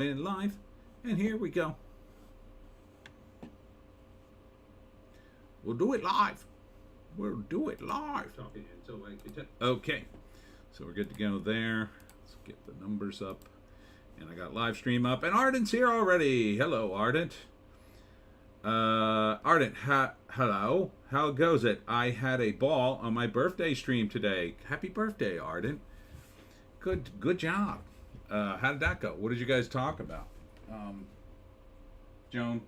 In live, and here we go. We'll do it live. We'll do it live. Okay, so we're good to go there. Let's get the numbers up, and I got live stream up, and Ardent's here already. Hello, Ardent. Ardent, hello. How goes it? I had a ball on my birthday stream today. Happy birthday, Ardent. Good job. How did that go? What did you guys talk about? Joan,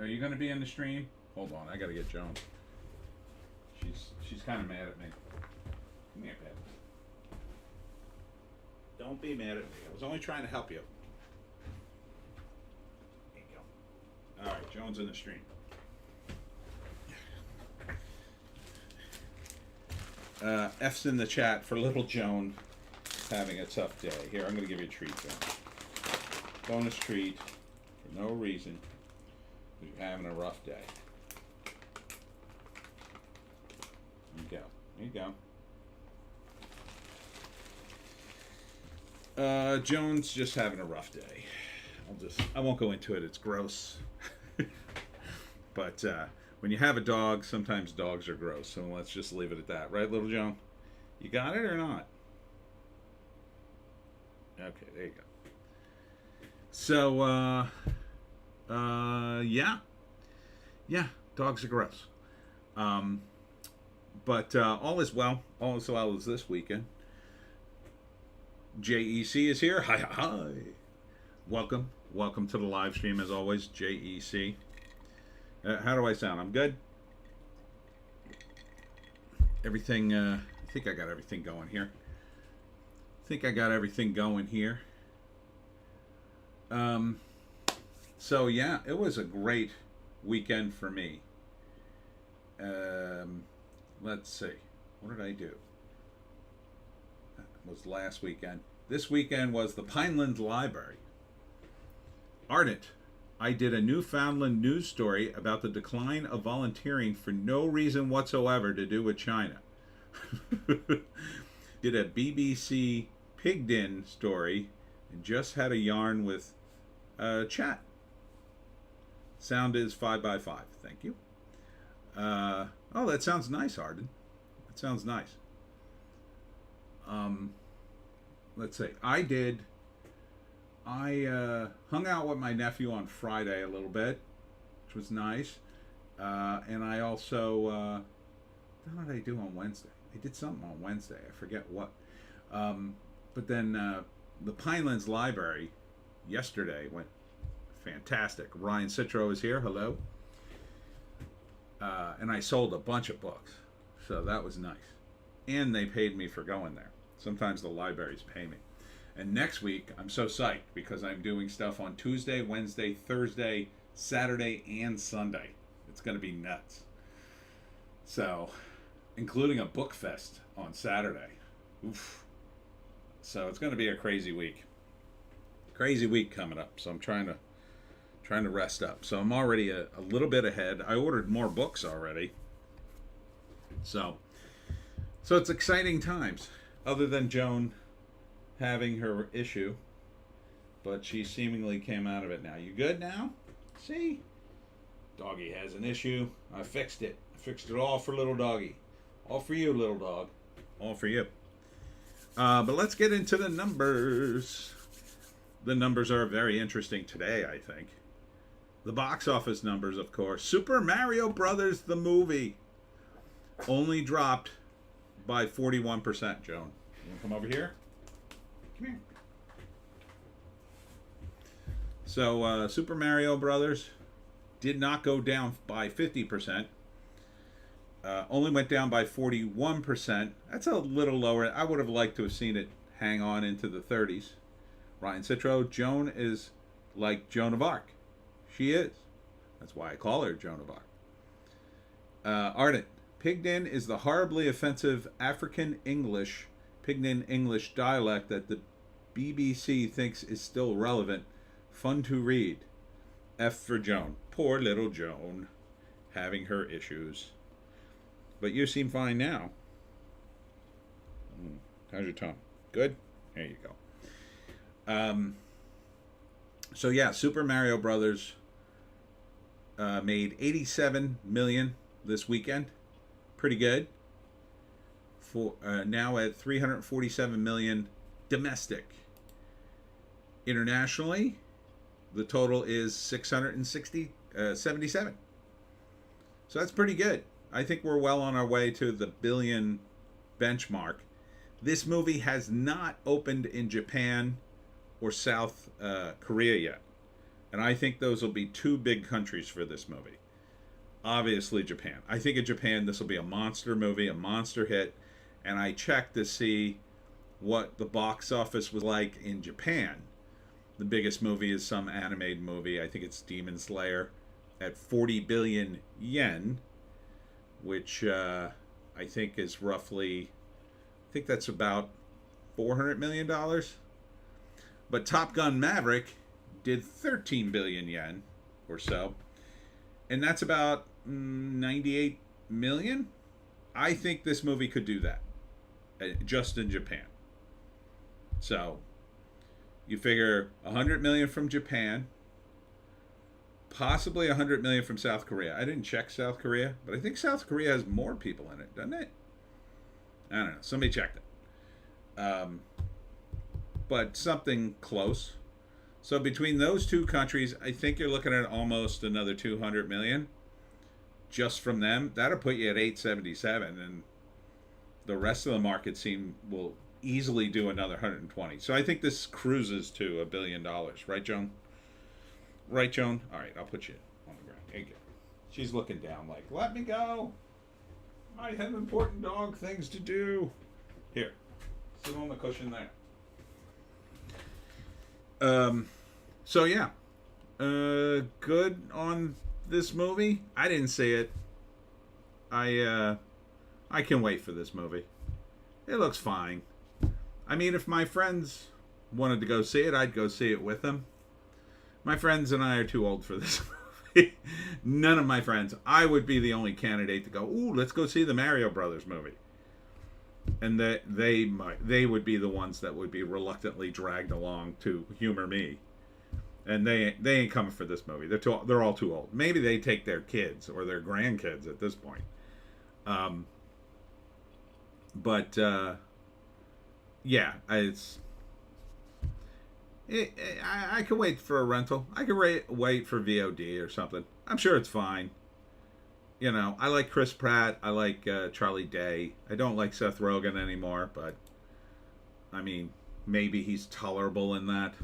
are you going to be in the stream? Hold on, I got to get Joan. She's kind of mad at me. Come here, Pat. Don't be mad at me. I was only trying to help you. There you go. All right, Joan's in the stream. F's in the chat for little Joan having a tough day. Here, I'm going to give you a treat, Joan. Bonus treat for no reason. You're having a rough day. There you go. There you go. Joan's just having a rough day. I won't go into it. It's gross. But when you have a dog, sometimes dogs are gross. So let's just leave it at that. Right, little Joan? You got it or not? Okay, there you go. So, yeah, dogs are gross. But all is well. All is well as this weekend. JEC is here. Hi. Welcome to the live stream as always. JEC. How do I sound? I'm good. Everything. I think I got everything going here. So yeah, it was a great weekend for me. Let's see. What did I do? That was last weekend. This weekend was the Pinelands Library. Ardent. I did a Newfoundland news story about the decline of volunteering for no reason whatsoever to do with China. Did a BBC Pigden story and just had a yarn with chat. Sound is 5x5. Thank you. Oh, that sounds nice, Arden. That sounds nice. Let's see. I hung out with my nephew on Friday a little bit, which was nice. And I also, what did I do on Wednesday? I did something on Wednesday. I forget what. But then the Pinelands Library yesterday went fantastic. Ryan Citro is here. Hello. And I sold a bunch of books. So that was nice. And they paid me for going there. Sometimes the libraries pay me. And next week, I'm so psyched because I'm doing stuff on Tuesday, Wednesday, Thursday, Saturday, and Sunday. It's going to be nuts. So, including a book fest on Saturday. Oof. So it's going to be a crazy week. Crazy week coming up. So I'm trying to rest up. So I'm already a little bit ahead. I ordered more books already. So it's exciting times. Other than Joan having her issue, but she seemingly came out of it now. You good now? See? Doggy has an issue. I fixed it. I fixed it all for little doggy. All for you, little dog. All for you. But let's get into the numbers. The numbers are very interesting today, I think. The box office numbers, of course. Super Mario Brothers, the movie, only dropped by 41%, Joan. You want to come over here? Come here. So, Super Mario Brothers did not go down by 50%. Only went down by 41%. That's a little lower. I would have liked to have seen it hang on into the 30s. Ryan Citro, Joan is like Joan of Arc. She is. That's why I call her Joan of Arc. Ardent. Pigden is the horribly offensive African English, Pigden English dialect that the BBC thinks is still relevant. Fun to read. F for Joan. Poor little Joan. Having her issues. But you seem fine now. How's your tongue? Good? There you go. So yeah, Super Mario Brothers made 87 million this weekend. Pretty good. For now at 347 million domestic. Internationally, the total is 677. So that's pretty good. I think we're well on our way to the billion benchmark. This movie has not opened in Japan or South Korea yet. And I think those will be two big countries for this movie. Obviously, Japan. I think in Japan, this will be a monster movie, a monster hit. And I checked to see what the box office was like in Japan. The biggest movie is some animated movie. I think it's Demon Slayer at 40 billion yen, which I think is roughly, I think that's about $400 million. But Top Gun Maverick did 13 billion yen or so. And that's about 98 million. I think this movie could do that just in Japan. So you figure 100 million from Japan, possibly 100 million from South Korea. I didn't check South Korea, but I think South Korea has more people in it, doesn't it? I don't know. Somebody checked it. But something close. So between those two countries, I think you're looking at almost another 200 million just from them. That'll put you at 877, and the rest of the market will easily do another 120. So I think this cruises to $1 billion, right, Joan? Right, Joan? All right, I'll put you on the ground. There you go. She's looking down like, let me go. I have important dog things to do. Here, sit on the cushion there. So yeah, good on this movie. I didn't see it. I can wait for this movie. It looks fine. I mean, if my friends wanted to go see it, I'd go see it with them. My friends and I are too old for this movie. None of my friends. I would be the only candidate to go, ooh, let's go see the Mario Brothers movie. And they would be the ones that would be reluctantly dragged along to humor me. And they ain't coming for this movie. They're all too old. Maybe they take their kids or their grandkids at this point. Yeah, I could wait for a rental. I could wait for VOD or something. I'm sure it's fine. You know, I like Chris Pratt. I like Charlie Day. I don't like Seth Rogen anymore, but I mean, maybe he's tolerable in that.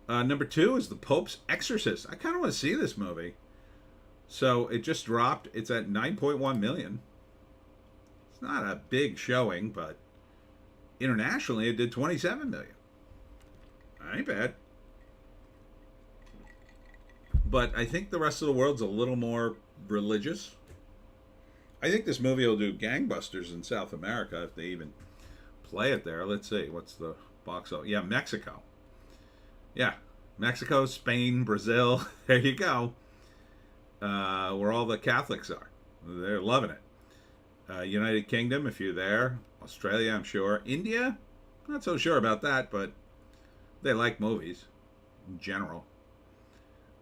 Number 2 is The Pope's Exorcist. I kind of want to see this movie. So it just dropped. It's at 9.1 million. It's not a big showing, but internationally it did 27 million. Ain't bad. But I think the rest of the world's a little more religious. I think this movie will do gangbusters in South America if they even play it there. Let's see. What's the box office? Yeah, Mexico. Yeah, Mexico, Spain, Brazil. There you go. Where all the Catholics are. They're loving it. United Kingdom, if you're there. Australia, I'm sure. India, not so sure about that, but they like movies in general.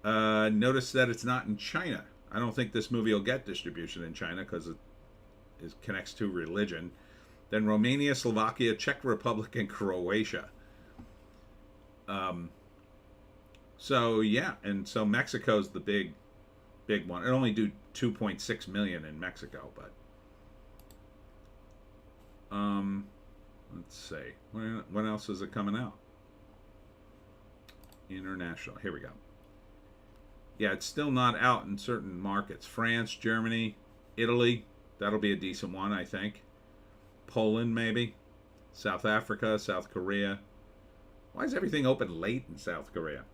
Notice that it's not in China. I don't think this movie will get distribution in China because it connects to religion. Then Romania, Slovakia, Czech Republic, and Croatia. So yeah, and so Mexico's the big one. It only do 2.6 million in Mexico, but let's see. When else is it coming out? International. Here we go. Yeah, it's still not out in certain markets. France, Germany, Italy. That'll be a decent one, I think. Poland, maybe. South Africa, South Korea. Why is everything open late in South Korea?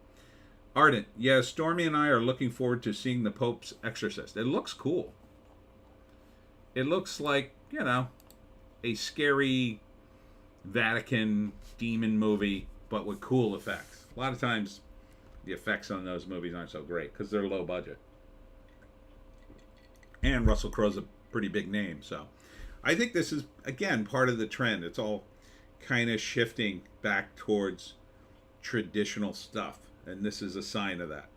Ardent. Yeah, Stormy and I are looking forward to seeing The Pope's Exorcist. It looks cool. It looks like, you know, a scary Vatican demon movie, but with cool effects. A lot of times the effects on those movies aren't so great because they're low budget. And Russell Crowe's a pretty big name, so I think this is, again, part of the trend. It's all kind of shifting back towards traditional stuff and this is a sign of that.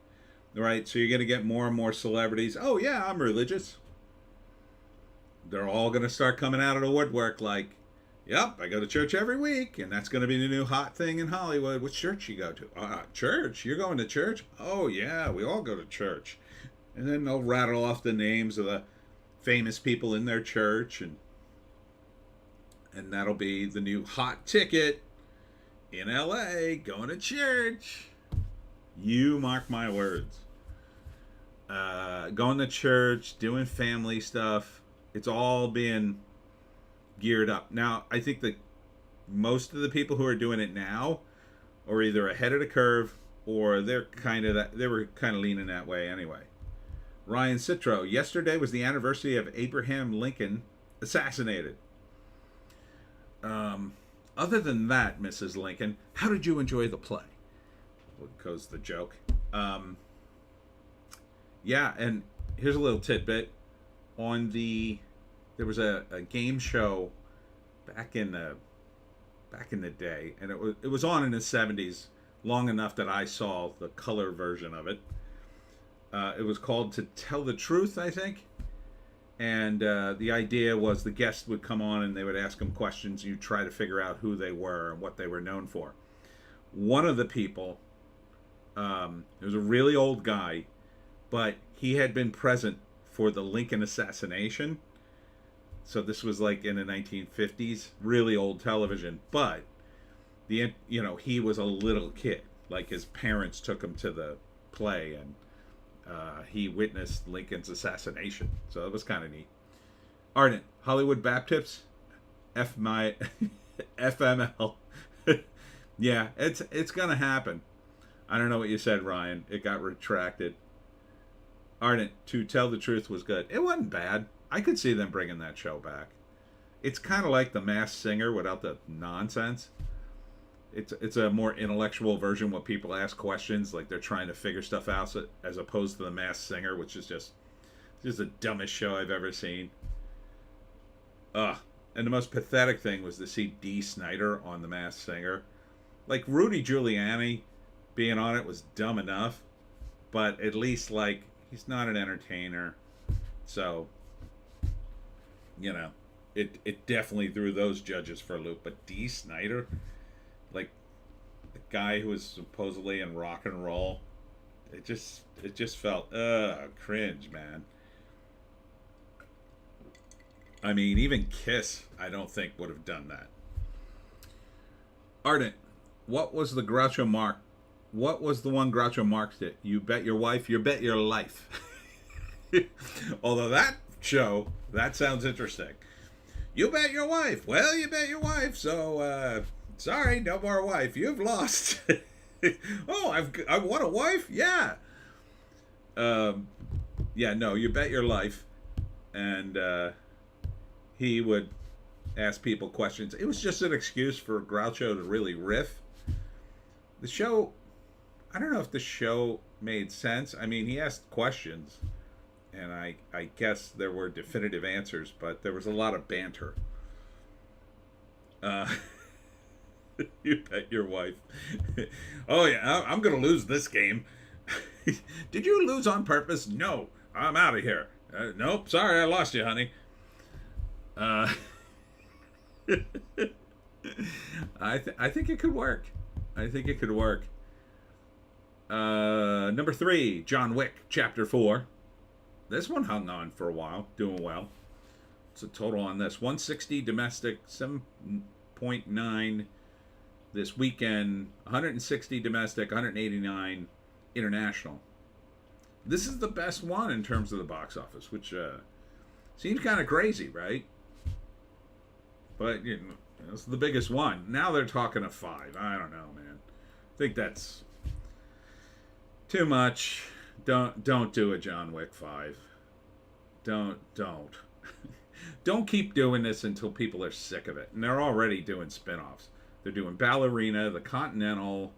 Right? So you're going to get more and more celebrities. Oh, yeah, I'm religious. They're all going to start coming out of the woodwork like, yep, I go to church every week, and that's going to be the new hot thing in Hollywood. Which church you go to? Church? You're going to church? Oh, yeah, we all go to church. And then they'll rattle off the names of the famous people in their church, and that'll be the new hot ticket in LA, going to church. You mark my words. Going to church, doing family stuff, it's all being geared up. Now, I think that most of the people who are doing it now are either ahead of the curve or they were kind of leaning that way anyway. Ryan Citro, yesterday was the anniversary of Abraham Lincoln assassinated. Other than that, Mrs. Lincoln, how did you enjoy the play? Goes the joke. Yeah, and here's a little tidbit. There was a game show back in the day, and it was on in the 70s, long enough that I saw the color version of it. It was called To Tell the Truth, I think. And the idea was the guest would come on and they would ask them questions. You try to figure out who they were and what they were known for. One of the people, it was a really old guy, but he had been present for the Lincoln assassination. So this was like in the 1950s, really old television. But he was a little kid. Like his parents took him to the play, and he witnessed Lincoln's assassination. So it was kind of neat. Ardent, Hollywood Baptists, FML. Yeah, it's gonna happen. I don't know what you said, Ryan. It got retracted. Ardent, To Tell the Truth was good. It wasn't bad. I could see them bringing that show back. It's kind of like The Masked Singer without the nonsense. It's a more intellectual version where people ask questions like they're trying to figure stuff out, as opposed to The Masked Singer, which is just the dumbest show I've ever seen. And the most pathetic thing was to see Dee Snider on The Masked Singer. Like, Rudy Giuliani being on it was dumb enough, but at least, like, he's not an entertainer. So, it definitely threw those judges for a loop. But Dee Snider, like the guy who was supposedly in rock and roll, it just felt cringe, man. I mean, even Kiss, I don't think would have done that. Ardent, what was the Groucho Marx? What was the one Groucho Marx did? You bet your wife, you bet your life. Although that show, that sounds interesting. You bet your wife. Well, you bet your wife. So, sorry, no more wife. You've lost. Oh, I've won a wife? Yeah. Yeah, no, you bet your life. And he would ask people questions. It was just an excuse for Groucho to really riff. The show, I don't know if the show made sense. I mean, he asked questions, and I guess there were definitive answers, but there was a lot of banter. You bet your wife. Oh, yeah, I'm going to lose this game. Did you lose on purpose? No, I'm out of here. Nope, sorry, I lost you, honey. I think it could work. I think it could work. Number 3, John Wick, Chapter 4. This one hung on for a while, doing well. It's a total on this. 160 domestic, 7.9 this weekend, 160 domestic, 189 international. This is the best one in terms of the box office, which seems kind of crazy, right? But it's the biggest one. Now they're talking a 5. I don't know, man. I think that's too much. Don't do a John Wick 5. Don't. Don't keep doing this until people are sick of it. And they're already doing spin-offs. They're doing Ballerina, The Continental,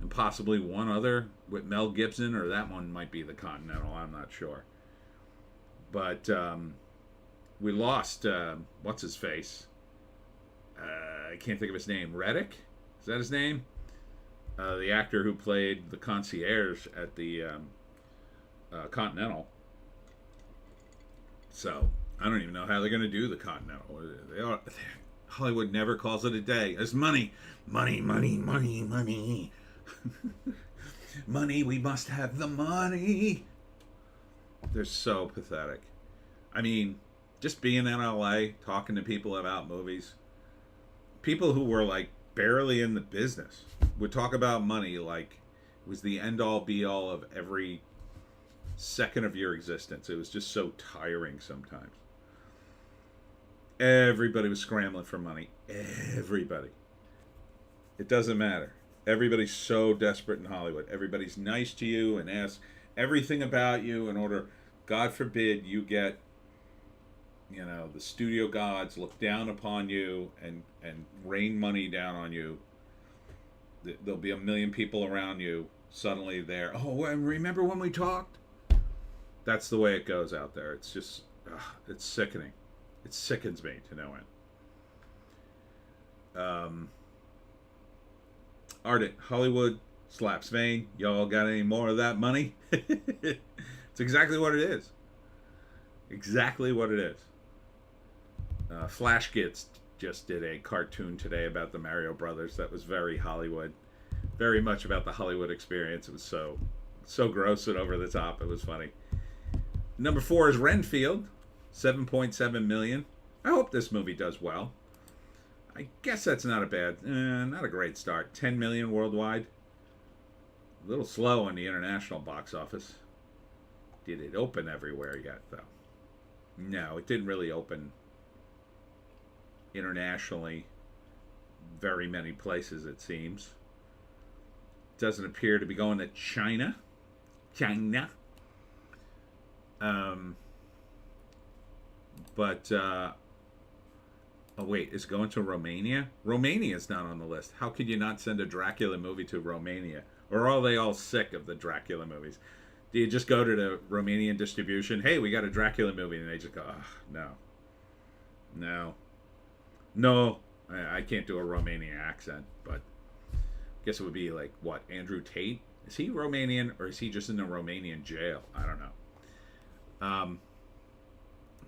and possibly one other with Mel Gibson, or that one might be The Continental. I'm not sure. But we lost, what's his face? I can't think of his name. Reddick? Is that his name? the actor who played the concierge at the Continental. So I don't even know how they're going to do the Continental. They are, Hollywood never calls it a day. There's money, money, money, money, money, money. We must have the money. They're so pathetic. I mean, just being in LA, talking to people about movies, people who were like barely in the business would talk about money like it was the end all be all of every second of your existence. It was just so tiring sometimes. Everybody was scrambling for money. Everybody. It doesn't matter. Everybody's so desperate in Hollywood. Everybody's nice to you and asks everything about you in order, God forbid, you get, you know, the studio gods look down upon you and rain money down on you. There'll be a million people around you. Suddenly there, oh, remember when we talked? That's the way it goes out there. It's just, it's sickening. It sickens me to no end. Ardent, Hollywood slaps vein. Y'all got any more of that money? It's exactly what it is. Exactly what it is. Flash Kids just did a cartoon today about the Mario Brothers that was very Hollywood. Very much about the Hollywood experience. It was so gross and over the top. It was funny. Number 4 is Renfield, 7.7 million. I hope this movie does well. I guess that's not a great start. 10 million worldwide. A little slow on the international box office. Did it open everywhere yet, though? No, it didn't really open internationally. Very many places, it seems. Doesn't appear to be going to China. Oh wait, is going to Romania? Romania's not on the list. How could you not send a Dracula movie to Romania? Or are they all sick of the Dracula movies? Do you just go to the Romanian distribution? Hey, we got a Dracula movie, and they just go, no. I can't do a Romanian accent, but I guess it would be like what? Andrew Tate? Is he Romanian or is he just in a Romanian jail? I don't know.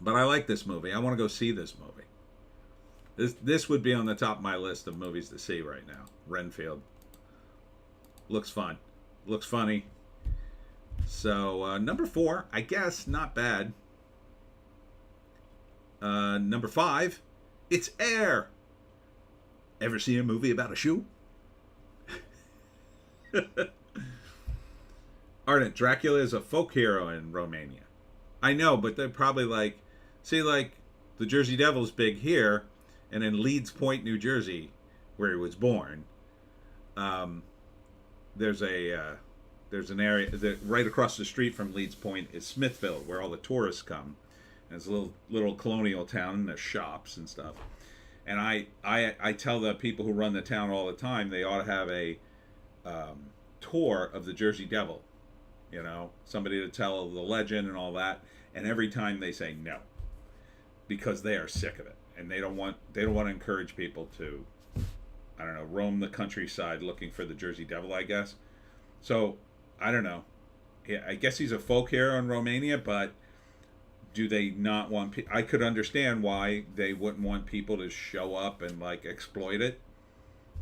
But I like this movie. I want to go see this movie. This would be on the top of my list of movies to see right now. Renfield. Looks fun. Looks funny. So, number 4, I guess, not bad. Number 5, it's Air. Ever seen a movie about a shoe? Ardent, Dracula is a folk hero in Romania. I know, but they're probably like, see, like, the Jersey Devil's big here, and in Leeds Point, New Jersey, where he was born, there's an area that right across the street from Leeds Point is Smithville, where all the tourists come. And it's a little colonial town, and there's shops and stuff. And I tell the people who run the town all the time they ought to have a tour of the Jersey Devil. You know, somebody to tell the legend and all that. And every time they say no, because they are sick of it, and they don't want to encourage people to, I don't know, roam the countryside looking for the Jersey Devil, I guess. So I don't know. Yeah, I guess he's a folk hero in Romania, but do they not want? I could understand why they wouldn't want people to show up and like exploit it.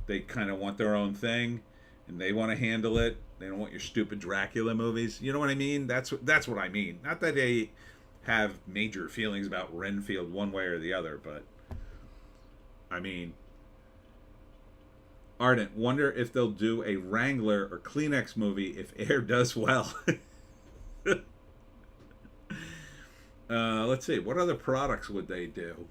They kind of want their own thing, and they want to handle it. They don't want your stupid Dracula movies. You know what I mean? That's what I mean. Not that they have major feelings about Renfield one way or the other, but I mean, Ardent, wonder if they'll do a Wrangler or Kleenex movie if Air does well. Let's see. What other products would they do?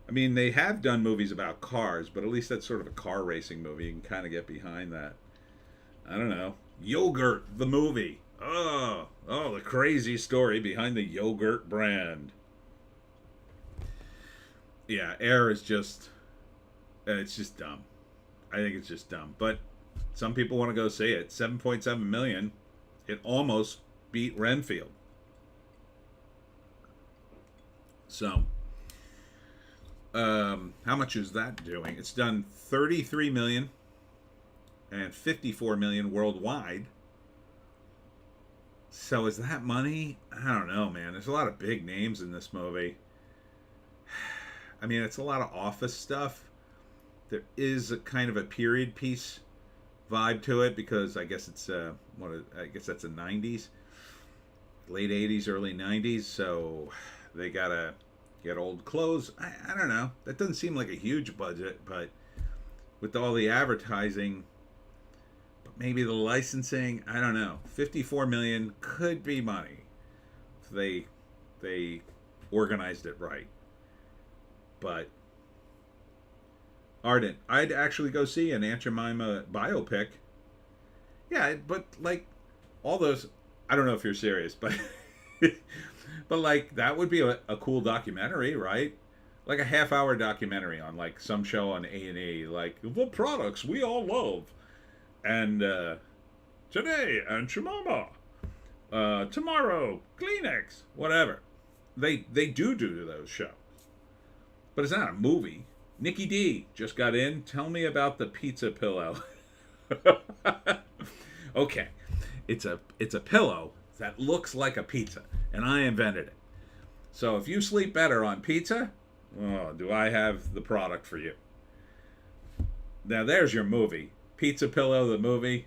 I mean, they have done movies about cars, but at least that's sort of a car racing movie. You can kind of get behind that. I don't know. Yogurt, the movie. Oh, the crazy story behind the yogurt brand. Yeah, Air is just, it's just dumb. I think it's just dumb. But some people want to go see it. 7.7 million. It almost beat Renfield. How much is that doing? It's done 33 million and 54 million worldwide. So is that money? I don't know, man. There's a lot of big names in this movie. I mean, it's a lot of office stuff. There is a kind of a period piece vibe to it because I guess it's I guess that's the 90s, late 80s, early 90s. So they gotta get old clothes. I don't know. That doesn't seem like a huge budget, but with all the advertising, but maybe the licensing, I don't know. 54 million could be money if they organized it right. But Ardent, I'd actually go see an Aunt Jemima biopic. Yeah, but like all those, I don't know if you're serious, but but like that would be a cool documentary, right? Like a half-hour documentary on like some show on A&E, like the products we all love, and today Aunt Jemima, tomorrow Kleenex, whatever. They do those shows, but it's not a movie. Nikki D just got in. Tell me about the pizza pillow. Okay, it's a pillow that looks like a pizza, and I invented it. So if you sleep better on pizza, oh, do I have the product for you? Now there's your movie, Pizza Pillow, the movie.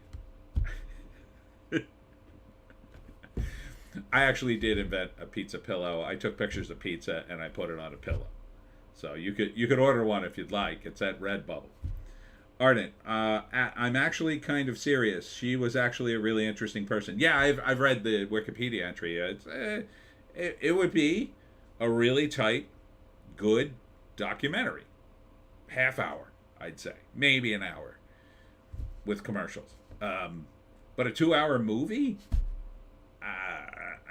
I actually did invent a pizza pillow. I took pictures of pizza and I put it on a pillow. So you could order one if you'd like. It's at Redbubble. Ardent, I'm actually kind of serious. She was actually a really interesting person. Yeah, I've read the Wikipedia entry. It would be a really tight, good documentary. Half hour, I'd say. Maybe an hour with commercials. But a 2-hour movie?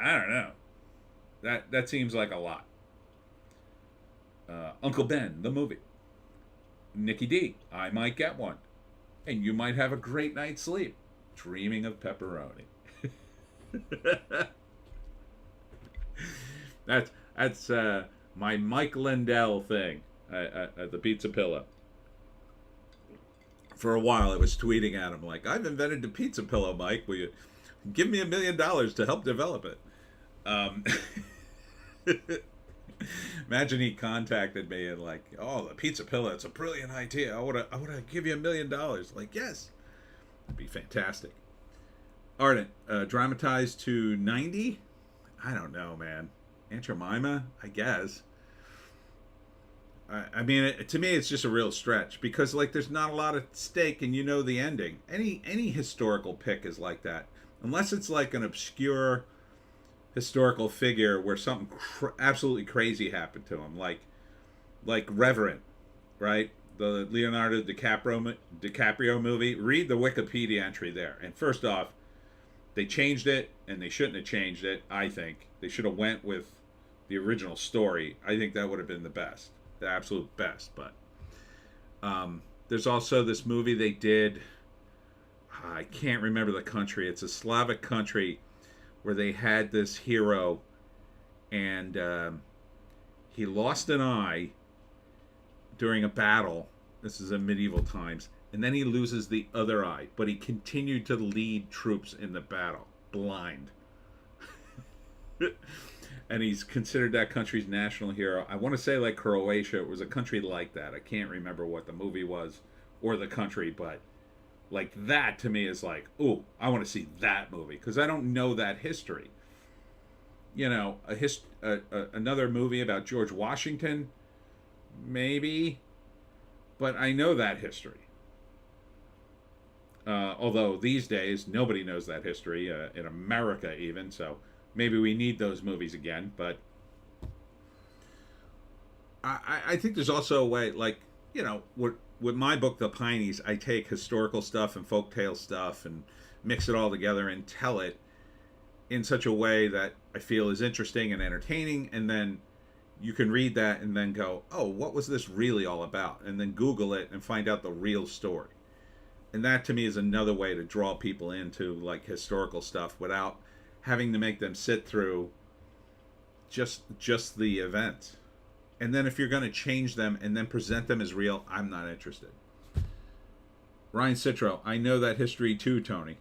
I don't know. That seems like a lot. Uncle Ben, the movie. Nikki D, I might get one. And you might have a great night's sleep dreaming of pepperoni. That's my Mike Lindell thing at the Pizza Pillow. For a while I was tweeting at him like, I've invented the Pizza Pillow, Mike. Will you give me $1 million to help develop it? Imagine he contacted me and like, oh, the pizza pillow, it's a brilliant idea. I wanna give you $1 million. Like, yes, it'd be fantastic. Ardent, dramatized to 90? I don't know, man. Aunt Jemima, I guess. I mean, to me, it's just a real stretch because like there's not a lot at stake, and you know the ending. Any historical pick is like that, unless it's like an obscure historical figure where something absolutely crazy happened to him, like Reverend, right? The Leonardo DiCaprio movie. Read the Wikipedia entry there. And first off, they changed it, and they shouldn't have changed it. I think they should have went with the original story. I think that would have been the best, the absolute best. But there's also this movie they did. I can't remember the country. It's a Slavic country where they had this hero, and he lost an eye during a battle. This is in medieval times. And then he loses the other eye, but he continued to lead troops in the battle, blind. And he's considered that country's national hero. I want to say like Croatia. It was a country like that. I can't remember what the movie was or the country, but like that to me is like, ooh, I want to see that movie because I don't know that history. You know, another movie about George Washington, maybe, but I know that history. Although these days nobody knows that history in America even, so maybe we need those movies again. But I think there's also a way, like, you know, with my book, The Pineys, I take historical stuff and folktale stuff and mix it all together and tell it in such a way that I feel is interesting and entertaining. And then you can read that and then go, oh, what was this really all about? And then Google it and find out the real story. And that to me is another way to draw people into like historical stuff without having to make them sit through just the event. And then if you're going to change them and then present them as real, I'm not interested. Ryan Citro, I know that history too, Tony.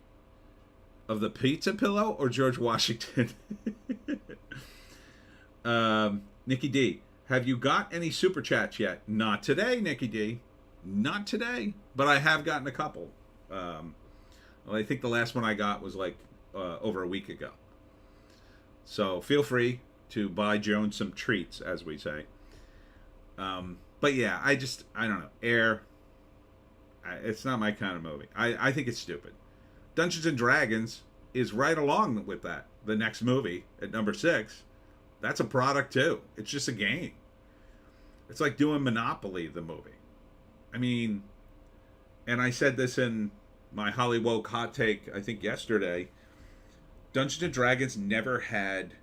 Of the pizza pillow or George Washington? Nikki D, have you got any super chats yet? Not today, Nikki D. Not today. But I have gotten a couple. Well, I think the last one I got was like over a week ago. So feel free to buy Joan some treats, as we say. But yeah, I don't know. Air, it's not my kind of movie. I think it's stupid. Dungeons and Dragons is right along with that. The next movie at number 6, that's a product too. It's just a game. It's like doing Monopoly, the movie. I mean, and I said this in my Hollywoke hot take, I think yesterday. Dungeons and Dragons never had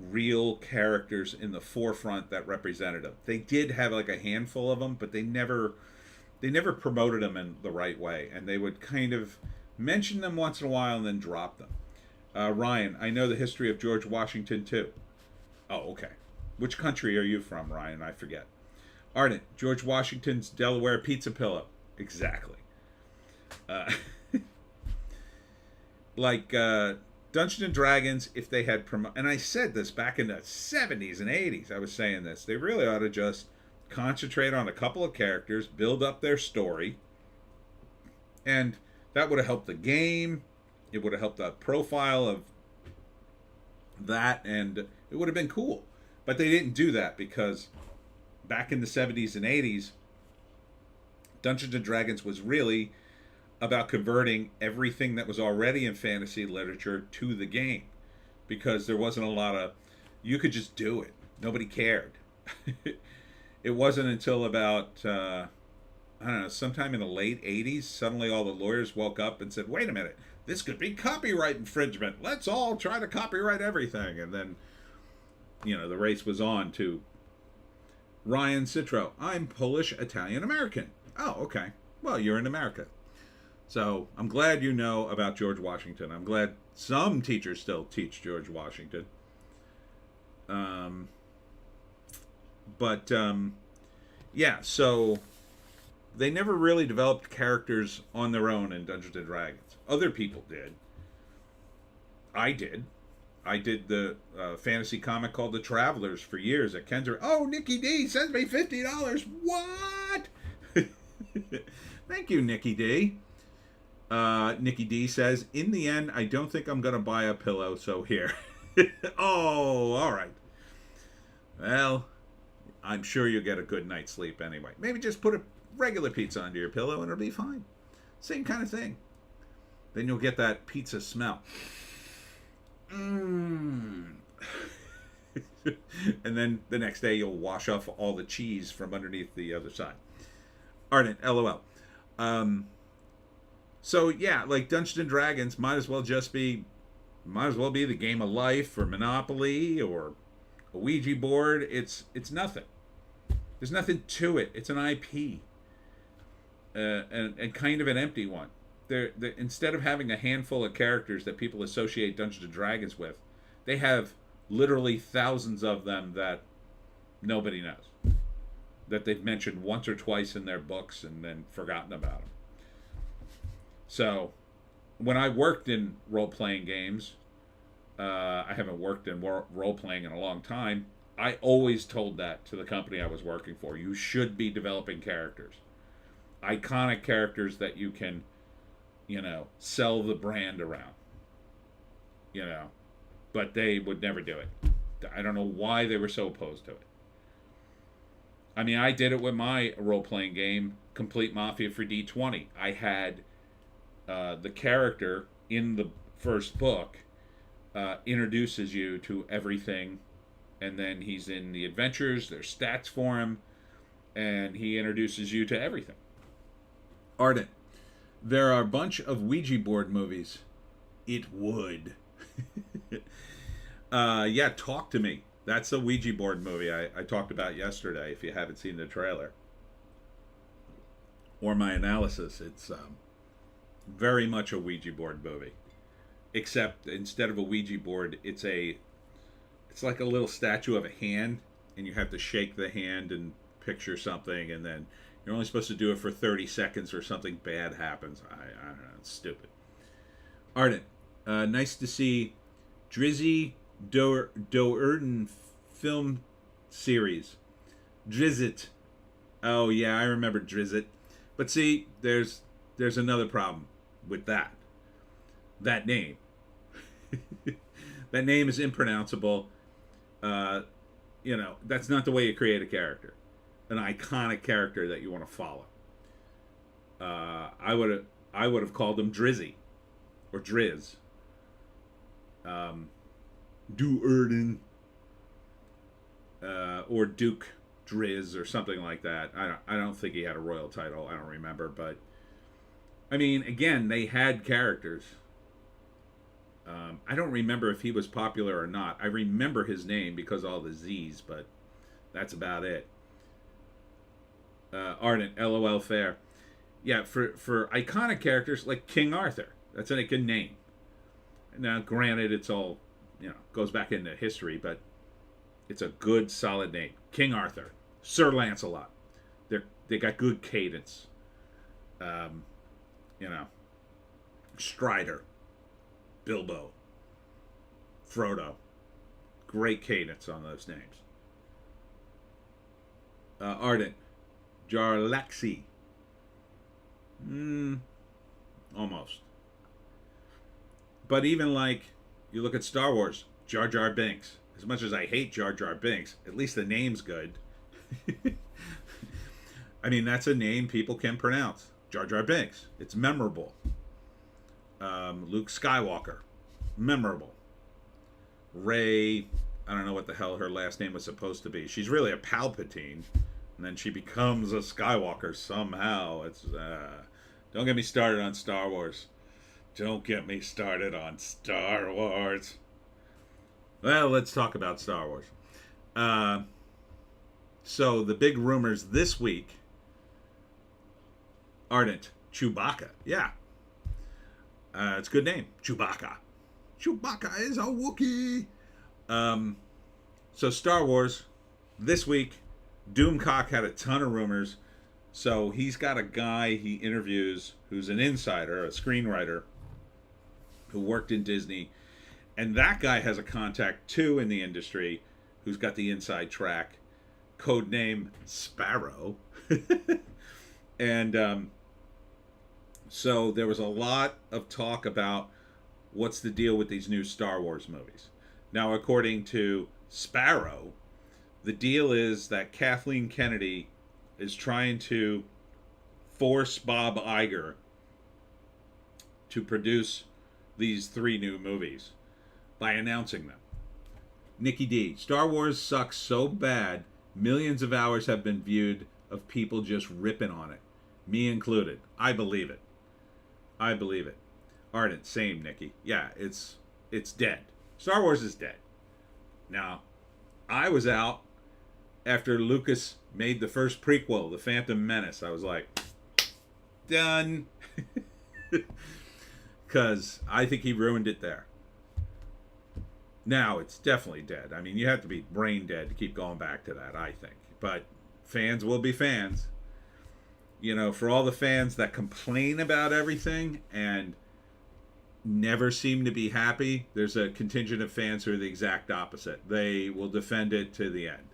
real characters in the forefront that represented them. They did have like a handful of them, but they never promoted them in the right way, and they would kind of mention them once in a while and then drop them. Ryan, I know the history of George Washington too. Oh, okay. Which country are you from, Ryan? I forget. Ardent, George Washington's Delaware pizza pillow. Exactly. Dungeons and Dragons, if they had and I said this back in the 70s and 80s, I was saying this, they really ought to just concentrate on a couple of characters, build up their story, and that would have helped the game. It would have helped the profile of that, and it would have been cool. But they didn't do that because back in the 70s and 80s, Dungeons and Dragons was really about converting everything that was already in fantasy literature to the game, because there wasn't a lot of, you could just do it. Nobody cared. It wasn't until about, I don't know, sometime in the late 80s, suddenly all the lawyers woke up and said, wait a minute, this could be copyright infringement. Let's all try to copyright everything. And then, the race was on to Ryan Citro. I'm Polish, Italian, American. Oh, okay. Well, you're in America. So I'm glad you know about George Washington. I'm glad some teachers still teach George Washington. Yeah, so they never really developed characters on their own in Dungeons and Dragons. Other people did. I did. I did the fantasy comic called The Travelers for years at Kendra. Oh, Nikki D sends me $50. What? Thank you, Nikki D. Nikki D says, in the end, I don't think I'm going to buy a pillow, so here. Oh, all right. Well, I'm sure you'll get a good night's sleep anyway. Maybe just put a regular pizza under your pillow and it'll be fine. Same kind of thing. Then you'll get that pizza smell. And then the next day you'll wash off all the cheese from underneath the other side. Ardent, LOL. So yeah, like Dungeons and Dragons might as well be the game of life or Monopoly or a Ouija board. It's nothing. There's nothing to it. It's an IP, and kind of an empty one. They're instead of having a handful of characters that people associate Dungeons and Dragons with, they have literally thousands of them that nobody knows, that they've mentioned once or twice in their books and then forgotten about them. So, when I worked in role-playing games, I haven't worked in role-playing in a long time, I always told that to the company I was working for. You should be developing characters. Iconic characters that you can, sell the brand around. But they would never do it. I don't know why they were so opposed to it. I mean, I did it with my role-playing game, Complete Mafia for D20. I had the character in the first book introduces you to everything, and then he's in the adventures, there's stats for him, and he introduces you to everything. Ardent, there are a bunch of Ouija board movies. It would. Yeah, Talk to Me. That's a Ouija board movie I talked about yesterday, if you haven't seen the trailer. Or my analysis. It's very much a Ouija board movie. Except instead of a Ouija board, it's like a little statue of a hand, and you have to shake the hand and picture something, and then you're only supposed to do it for 30 seconds or something bad happens. I don't know. It's stupid. Ardent, nice to see Drizzy Doerden film series. Drizzit. Oh, yeah, I remember Drizzit. But see, there's another problem with that. That name. That name is impronounceable. That's not the way you create a character. An iconic character that you want to follow. I would have called him Drizzy or Driz. Doerden. Or Duke Driz or something like that. I don't think he had a royal title. I don't remember, but I mean, again, they had characters. I don't remember if he was popular or not. I remember his name because of all the Z's, but that's about it. Ardent, LOL fair. Yeah, for iconic characters like King Arthur, that's a good name. Now, granted, it's all, goes back into history, but it's a good, solid name. King Arthur, Sir Lancelot. They got good cadence. Strider, Bilbo, Frodo. Great cadence on those names. Ardent, Jarlaxy. Almost. But even you look at Star Wars, Jar Jar Binks. As much as I hate Jar Jar Binks, at least the name's good. I mean, that's a name people can pronounce. Jar Jar Binks. It's memorable. Luke Skywalker. Memorable. Rey, I don't know what the hell her last name was supposed to be. She's really a Palpatine. And then she becomes a Skywalker somehow. It's don't get me started on Star Wars. Don't get me started on Star Wars. Well, let's talk about Star Wars. So the big rumors this week. Ardent, Chewbacca. Yeah. It's a good name. Chewbacca. Chewbacca is a Wookiee. So Star Wars, this week, Doomcock had a ton of rumors. So he's got a guy he interviews who's an insider, a screenwriter, who worked in Disney. And that guy has a contact, too, in the industry who's got the inside track. Codename Sparrow. And so there was a lot of talk about what's the deal with these new Star Wars movies. Now, according to Sparrow, the deal is that Kathleen Kennedy is trying to force Bob Iger to produce these 3 new movies by announcing them. Nikki D. Star Wars sucks so bad, millions of hours have been viewed of people just ripping on it. Me included. I believe it. I believe it. Ardent, same, Nikki. Yeah, it's dead. Star Wars is dead. Now, I was out after Lucas made the first prequel, The Phantom Menace. I was like, done. Because I think he ruined it there. Now, it's definitely dead. I mean, you have to be brain dead to keep going back to that, I think. But fans will be fans. For all the fans that complain about everything and never seem to be happy, there's a contingent of fans who are the exact opposite. They will defend it to the end.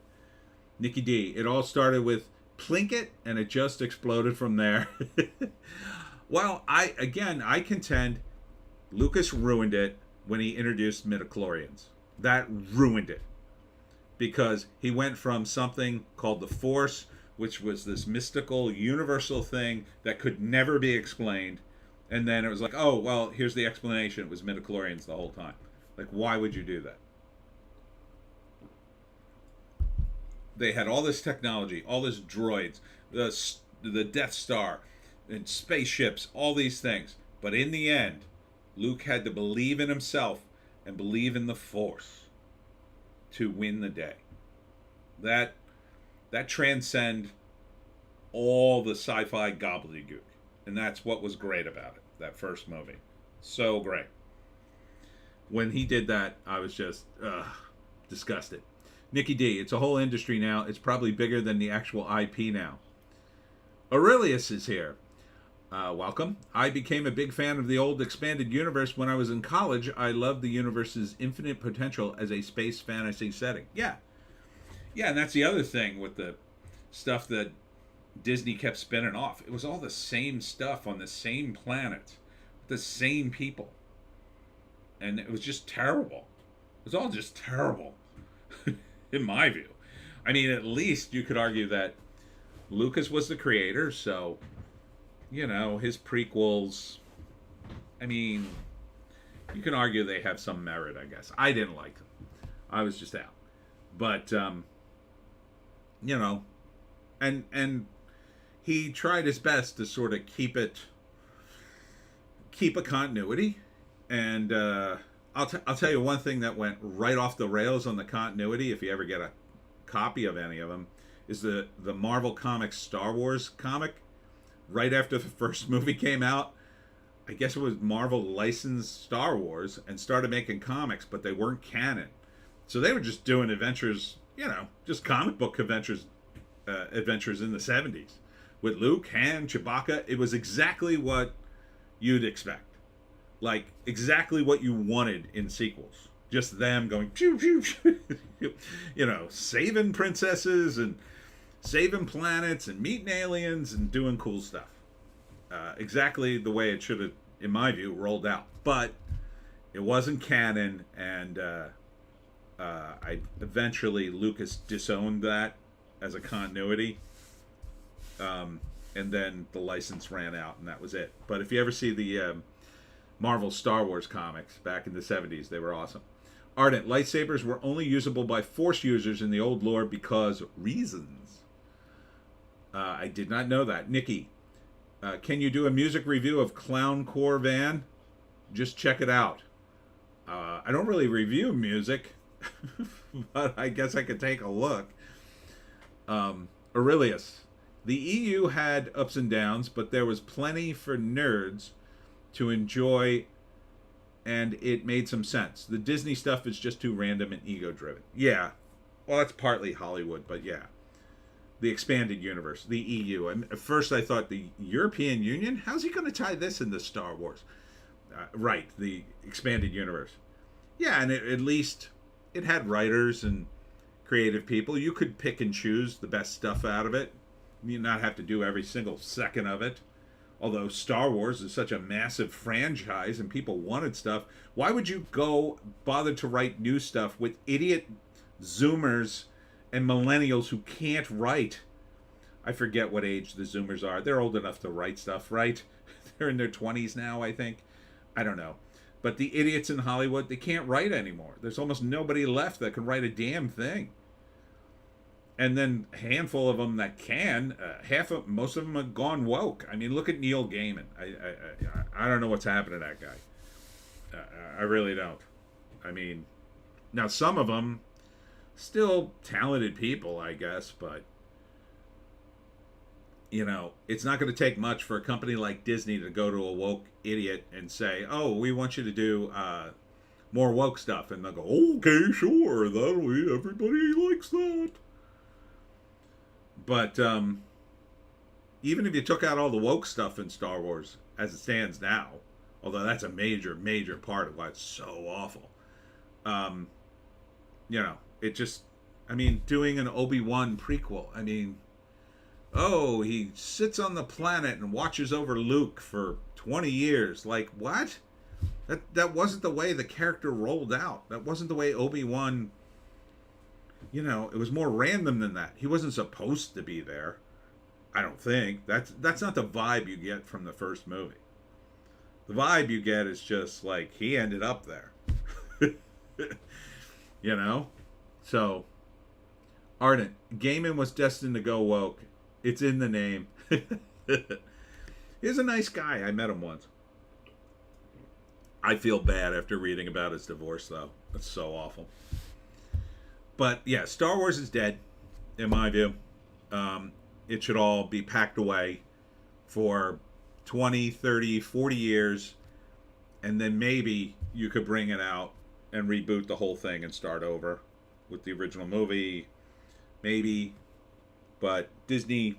Nikki D, it all started with Plinkett and it just exploded from there. Well, I contend Lucas ruined it when he introduced midichlorians. That ruined it. Because he went from something called the Force, which was this mystical, universal thing that could never be explained. And then it was like, oh, well, here's the explanation. It was midichlorians the whole time. Like, why would you do that? They had all this technology, all this droids, the Death Star, and spaceships, all these things. But in the end, Luke had to believe in himself and believe in the Force to win the day. That transcend all the sci-fi gobbledygook. And that's what was great about it, that first movie. So great. When he did that, I was just disgusted. Nikki D, it's a whole industry now. It's probably bigger than the actual IP now. Aurelius is here. Welcome. I became a big fan of the old expanded universe when I was in college. I loved the universe's infinite potential as a space fantasy setting. Yeah. Yeah, and that's the other thing with the stuff that Disney kept spinning off. It was all the same stuff on the same planet, the same people. And it was just terrible. It was all just terrible, in my view. I mean, at least you could argue that Lucas was the creator, so, you know, his prequels, I mean, you can argue they have some merit, I guess. I didn't like them. I was just out. But, you know, and he tried his best to sort of keep a continuity. And I'll tell you one thing that went right off the rails on the continuity, if you ever get a copy of any of them, is the Marvel Comics Star Wars comic. Right after the first movie came out, I guess it was Marvel licensed Star Wars and started making comics, but they weren't canon. So they were just doing adventures, you know, just comic book adventures in the 70s. With Luke, Han, Chewbacca, it was exactly what you'd expect. Like, exactly what you wanted in sequels. Just them going, pew, pew, pew, you know, saving princesses and saving planets and meeting aliens and doing cool stuff. Exactly the way it should have, in my view, rolled out. But it wasn't canon, and eventually Lucas disowned that as a continuity. And then the license ran out, and that was it. But if you ever see the Marvel Star Wars comics back in the 70s, they were awesome. Ardent, lightsabers were only usable by Force users in the old lore because reasons. I did not know that. Nikki, can you do a music review of Clown Core Van? Just check it out. I don't really review music, but I guess I could take a look. Aurelius, the EU had ups and downs, but there was plenty for nerds to enjoy, and it made some sense. The Disney stuff is just too random and ego-driven. Yeah, well, that's partly Hollywood, but yeah. The expanded universe, the EU. At first I thought the European Union? How's he going to tie this into Star Wars? Right, the expanded universe. Yeah, and at least it had writers and creative people. You could pick and choose the best stuff out of it. You not have to do every single second of it. Although Star Wars is such a massive franchise and people wanted stuff, why would you go bother to write new stuff with idiot Zoomers and millennials who can't write? I forget what age the Zoomers are. They're old enough to write stuff, right? They're in their 20s now, I think. I don't know. But the idiots in Hollywood, they can't write anymore. There's almost nobody left that can write a damn thing. And then a handful of them that can, most of them have gone woke. I mean, look at Neil Gaiman. I don't know what's happened to that guy. I really don't. I mean, now some of them still talented people, I guess, but you know, it's not going to take much for a company like Disney to go to a woke idiot and say, "Oh, we want you to do more woke stuff," and they'll go, "Okay, sure, everybody likes that." But even if you took out all the woke stuff in Star Wars as it stands now, although that's a major, major part of why it's so awful, you know, it just, I mean, doing an Obi-Wan prequel, I mean, oh, he sits on the planet and watches over Luke for 20 years. Like, what? That wasn't the way the character rolled out. That wasn't the way Obi-Wan... You know, it was more random than that. He wasn't supposed to be there. I don't think. That's not the vibe you get from the first movie. The vibe you get is just like, he ended up there. You know? So, Ardent, Gaiman was destined to go woke. It's in the name. He's a nice guy. I met him once. I feel bad after reading about his divorce, though. That's so awful. But yeah, Star Wars is dead, in my view. It should all be packed away for 20, 30, 40 years, and then maybe you could bring it out and reboot the whole thing and start over with the original movie, maybe. But Disney,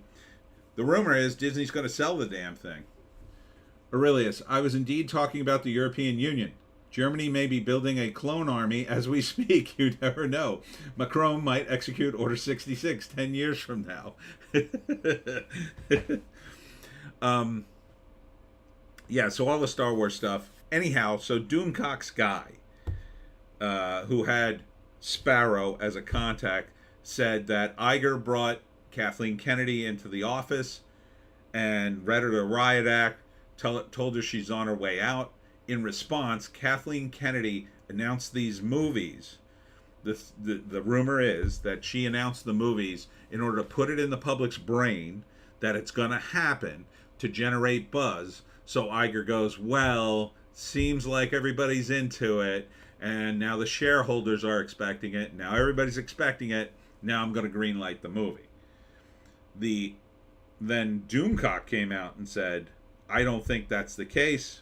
the rumor is Disney's going to sell the damn thing. Aurelius, I was indeed talking about the European Union. Germany may be building a clone army as we speak. You never know. Macron might execute Order 66 10 years from now. Yeah, so all the Star Wars stuff. Anyhow, so Doomcock's guy, who had Sparrow as a contact, said that Iger brought Kathleen Kennedy into the office and read her the riot act, told her she's on her way out. In response, Kathleen Kennedy announced these movies. The rumor is that she announced the movies in order to put it in the public's brain that it's going to happen to generate buzz. So Iger goes, well, seems like everybody's into it, and now the shareholders are expecting it. Now everybody's expecting it. Now I'm going to greenlight the movie. Then Doomcock came out and said, I don't think that's the case.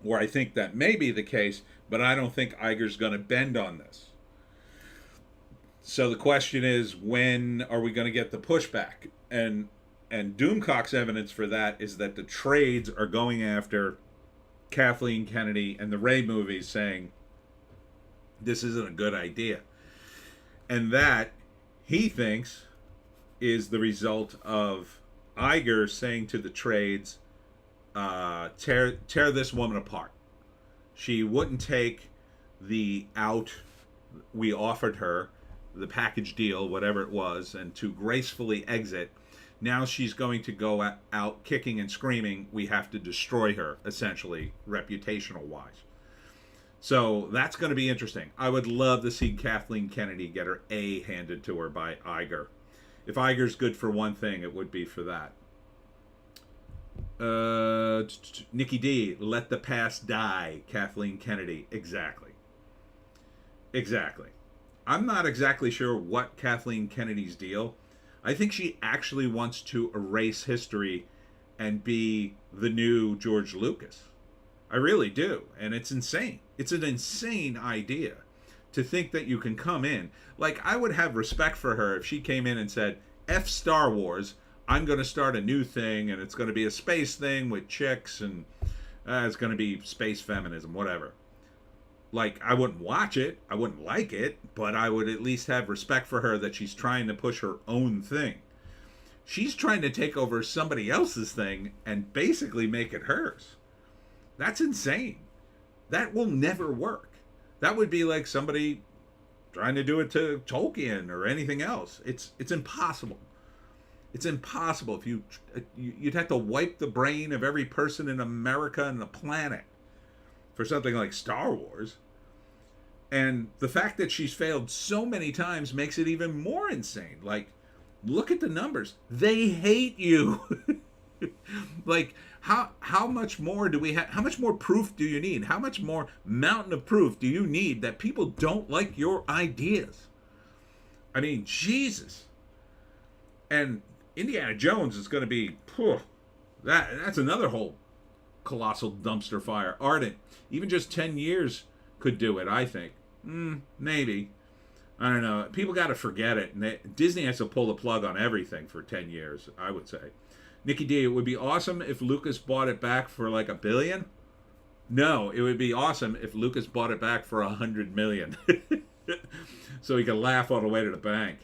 Or I think that may be the case, but I don't think Iger's going to bend on this. So the question is, when are we going to get the pushback? And Doomcock's evidence for that is that the trades are going after Kathleen Kennedy and the Ray movies, saying this isn't a good idea. And that, he thinks, is the result of Iger saying to the trades, tear this woman apart. She wouldn't take the out we offered her, the package deal, whatever it was, and to gracefully exit. Now she's going to go out kicking and screaming. We have to destroy her, essentially, reputational wise. So that's going to be interesting. I would love to see Kathleen Kennedy get her A handed to her by Iger. If Iger's good for one thing, it would be for that. Nikki D, let the past die, Kathleen Kennedy. Exactly. I'm not exactly sure what Kathleen Kennedy's deal. I think she actually wants to erase history and be the new George Lucas. I really do. And it's insane. It's an insane idea to think that you can come in. Like, I would have respect for her if she came in and said, F Star Wars, I'm going to start a new thing, and it's going to be a space thing with chicks, and it's going to be space feminism, whatever. Like, I wouldn't watch it, I wouldn't like it, but I would at least have respect for her that she's trying to push her own thing. She's trying to take over somebody else's thing and basically make it hers. That's insane. That will never work. That would be like somebody trying to do it to Tolkien or anything else. It's impossible. It's impossible. If you'd have to wipe the brain of every person in America and the planet for something like Star Wars. And the fact that she's failed so many times makes it even more insane. Like, look at the numbers. They hate you. Like, how much more do we have? How much more proof do you need? How much more mountain of proof do you need that people don't like your ideas? I mean, Jesus. And Indiana Jones is going to be, that's another whole colossal dumpster fire. Ardent, even just 10 years could do it, I think. Maybe. I don't know. People got to forget it. And Disney has to pull the plug on everything for 10 years, I would say. Nikki D, it would be awesome if Lucas bought it back for like $1 billion. No, it would be awesome if Lucas bought it back for $100 million. So he could laugh all the way to the bank.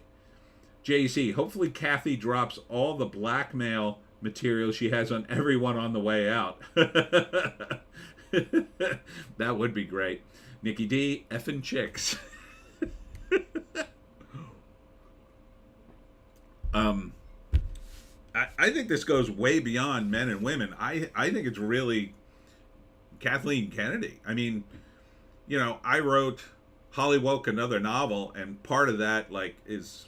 JC, hopefully Kathy drops all the blackmail material she has on everyone on the way out. That would be great. Nikki D, effing chicks. I think this goes way beyond men and women. I think it's really Kathleen Kennedy. I mean, I wrote Hollywoke, another novel, and part of that is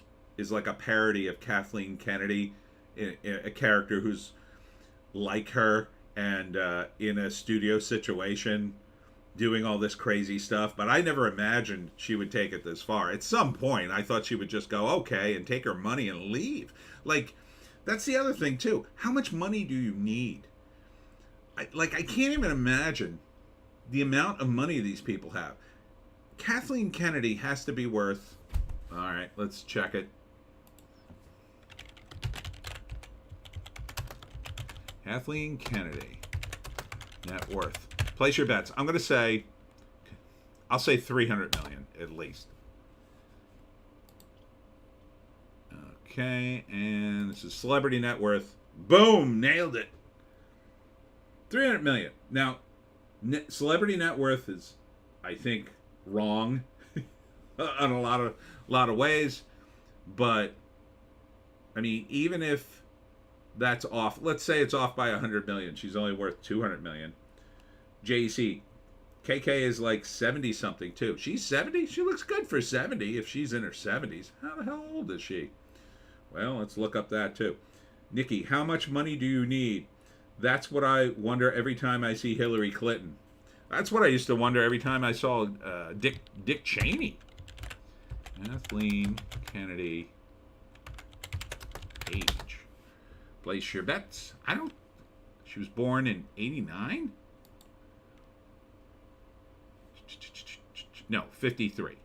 like a parody of Kathleen Kennedy, a character who's like her and in a studio situation doing all this crazy stuff. But I never imagined she would take it this far. At some point, I thought she would just go, okay, and take her money and leave. Like, that's the other thing, too. How much money do you need? I can't even imagine the amount of money these people have. Kathleen Kennedy has to be worth. All right, let's check it. Kathleen Kennedy, net worth. Place your bets. I'm going to say, I'll say 300 million at least. Okay, and this is celebrity net worth. Boom, nailed it. 300 million. Now, celebrity net worth is, I think, wrong on a lot of ways, but I mean, even if that's off, let's say it's off by 100 million, she's only worth 200 million. JC, KK is like 70 something too. She's 70. She looks good for 70 if she's in her 70s. How the hell old is she? Well, let's look up that too. Nikki, how much money do you need? That's what I wonder every time I see Hillary Clinton. That's what I used to wonder every time I saw Dick Cheney. Kathleen Kennedy age. Place your bets. She was born in 89? No, 53.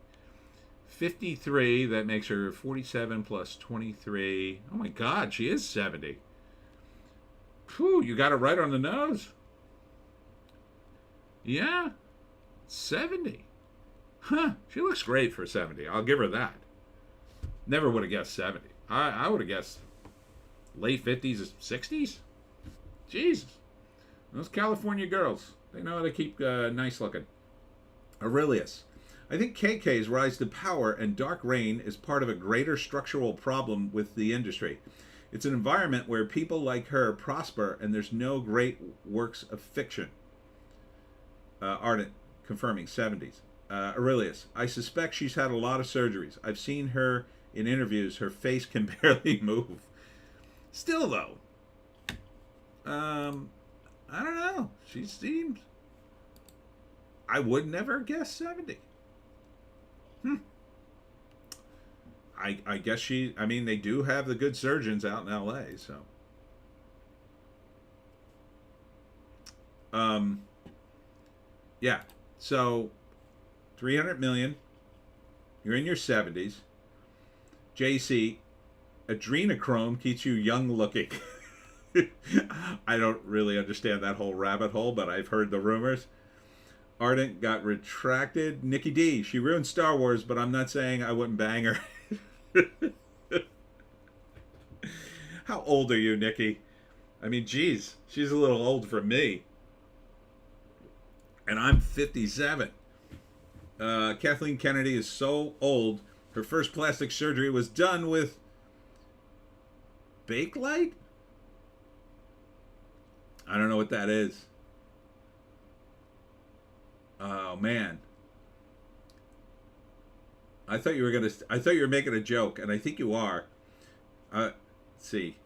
53, that makes her 47 plus 23. Oh my God, she is 70. Whew, you got it right on the nose. Yeah, 70. Huh, she looks great for 70. I'll give her that. Never would have guessed 70. I would have guessed late 50s or 60s. Jesus. Those California girls, they know how to keep nice looking. Aurelius. I think KK's rise to power and dark reign is part of a greater structural problem with the industry. It's an environment where people like her prosper and there's no great works of fiction. Ardent, confirming 70s. Aurelius, I suspect she's had a lot of surgeries. I've seen her in interviews. Her face can barely move. Still, though, I don't know. She seems... I would never guess 70. I guess I mean, they do have the good surgeons out in LA, so. Yeah. So, 300 million. You're in your 70s. JC, adrenochrome keeps you young looking. I don't really understand that whole rabbit hole, but I've heard the rumors. Ardent got retracted. Nikki D, she ruined Star Wars, but I'm not saying I wouldn't bang her. How old are you, Nikki? I mean, geez, she's a little old for me. And I'm 57. Kathleen Kennedy is so old, her first plastic surgery was done with Bakelite? I don't know what that is. Oh man. I thought you were making a joke, and I think you are. Let's see.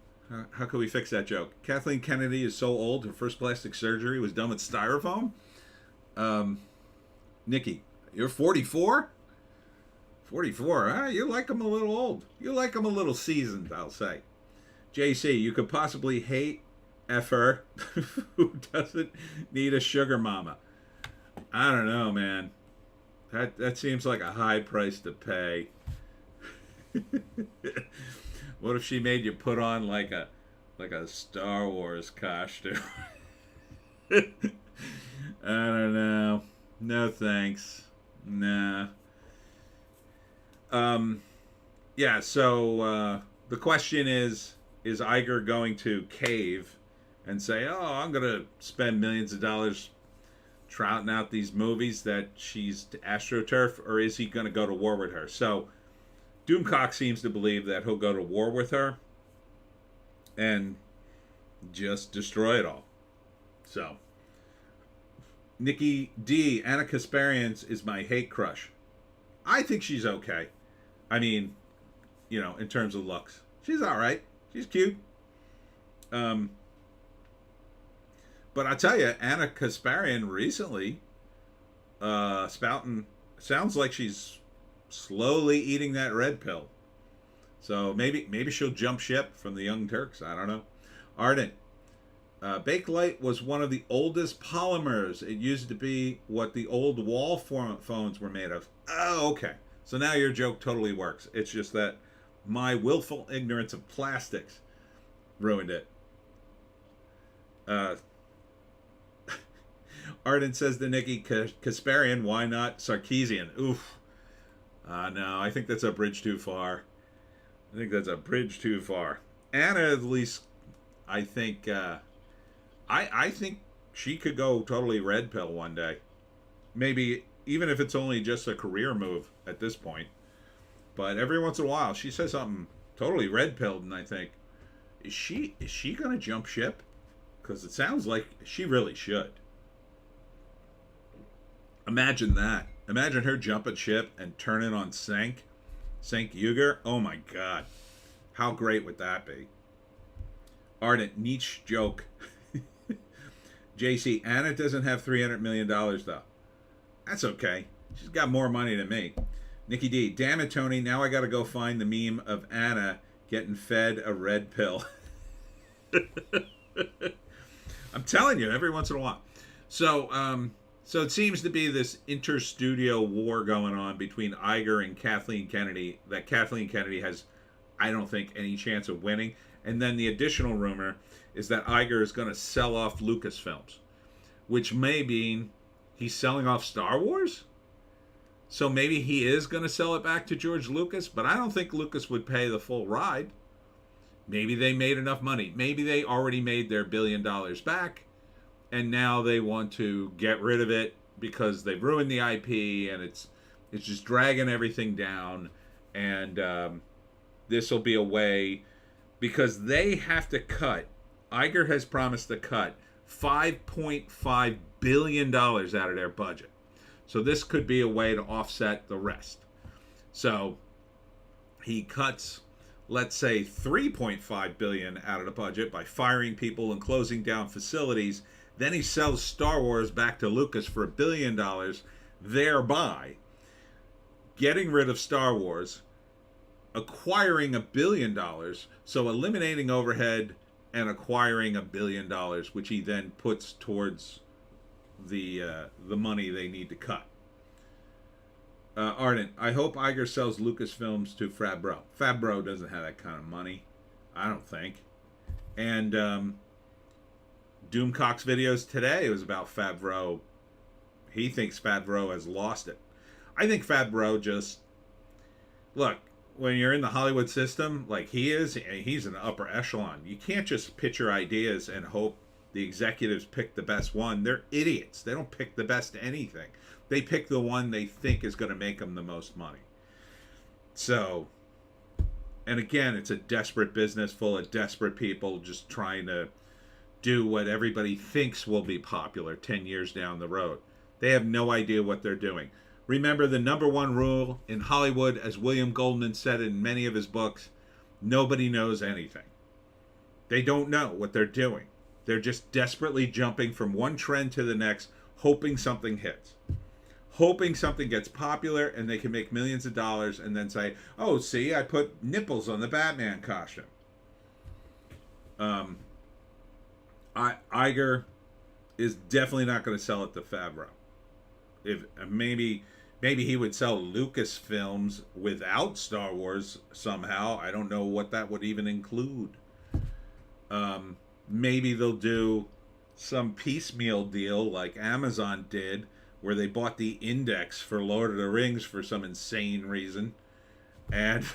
How can we fix that joke? Kathleen Kennedy is so old, her first plastic surgery was done with styrofoam? Nikki, you're 44? 44, huh? You like them a little old. You like them a little seasoned, I'll say. JC, you could possibly hate her who doesn't need a sugar mama. I don't know, man. That seems like a high price to pay. What if she made you put on like a Star Wars costume? I don't know. No thanks. Nah. Yeah, so the question is Iger going to cave and say, oh, I'm going to spend millions of dollars trouting out these movies that she's AstroTurf, or is he going to go to war with her? So Doomcock seems to believe that he'll go to war with her and just destroy it all. So Nikki D, Anna Kasparian is my hate crush. I think she's okay. I mean, in terms of looks, she's all right. She's cute. But I tell you, Anna Kasparian recently spouting, sounds like she's slowly eating that red pill. So maybe she'll jump ship from the Young Turks. I don't know. Ardent, Bakelite was one of the oldest polymers. It used to be what the old wall phones were made of. Oh, okay. So now your joke totally works. It's just that my willful ignorance of plastics ruined it. Arden says to Nikki Kasparian, why not Sarkeesian? Oof. No, I think that's a bridge too far. Anna, at least, I think, I think she could go totally red pill one day. Maybe, even if it's only just a career move at this point. But every once in a while, she says something totally red pilled, and I think, is she going to jump ship? Because it sounds like she really should. Imagine that. Imagine her jumping ship and turning on Cenk Uygur. Oh my God. How great would that be? Ardent niche joke. JC, Anna doesn't have $300 million though. That's okay. She's got more money than me. Nikki D, damn it, Tony. Now I got to go find the meme of Anna getting fed a red pill. I'm telling you, every once in a while. So it seems to be this interstudio war going on between Iger and Kathleen Kennedy, that Kathleen Kennedy has, I don't think, any chance of winning. And then the additional rumor is that Iger is going to sell off Lucasfilms, which may mean he's selling off Star Wars? So maybe he is going to sell it back to George Lucas, but I don't think Lucas would pay the full ride. Maybe they made enough money. Maybe they already made their $1 billion back, and now they want to get rid of it because they've ruined the IP, and it's just dragging everything down. And this will be a way, because they have to cut. Iger has promised to cut $5.5 billion out of their budget. So this could be a way to offset the rest. So he cuts, let's say, $3.5 billion out of the budget by firing people and closing down facilities. Then he sells Star Wars back to Lucas for $1 billion, thereby getting rid of Star Wars, acquiring $1 billion, so eliminating overhead and acquiring $1 billion, which he then puts towards the money they need to cut. Ardent, I hope Iger sells Lucasfilms to Favreau. Favreau doesn't have that kind of money, I don't think. And Doomcock's videos today was about Favreau. He thinks Favreau has lost it. I think Favreau just, look, when you're in the Hollywood system like he is, he's an upper echelon. You can't just pitch your ideas and hope the executives pick the best one. They're idiots. They don't pick the best anything. They pick the one they think is going to make them the most money. So, and again, it's a desperate business full of desperate people just trying to do what everybody thinks will be popular 10 years down the road. They have no idea what they're doing. Remember, the number one rule in Hollywood, as William Goldman said in many of his books, nobody knows anything. They don't know what they're doing. They're just desperately jumping from one trend to the next, hoping something hits. Hoping something gets popular and they can make millions of dollars and then say, oh, see, I put nipples on the Batman costume. Iger is definitely not going to sell it to Favreau. If maybe he would sell Lucasfilms without Star Wars somehow. I don't know what that would even include. Maybe they'll do some piecemeal deal like Amazon did, where they bought the Index for Lord of the Rings for some insane reason, and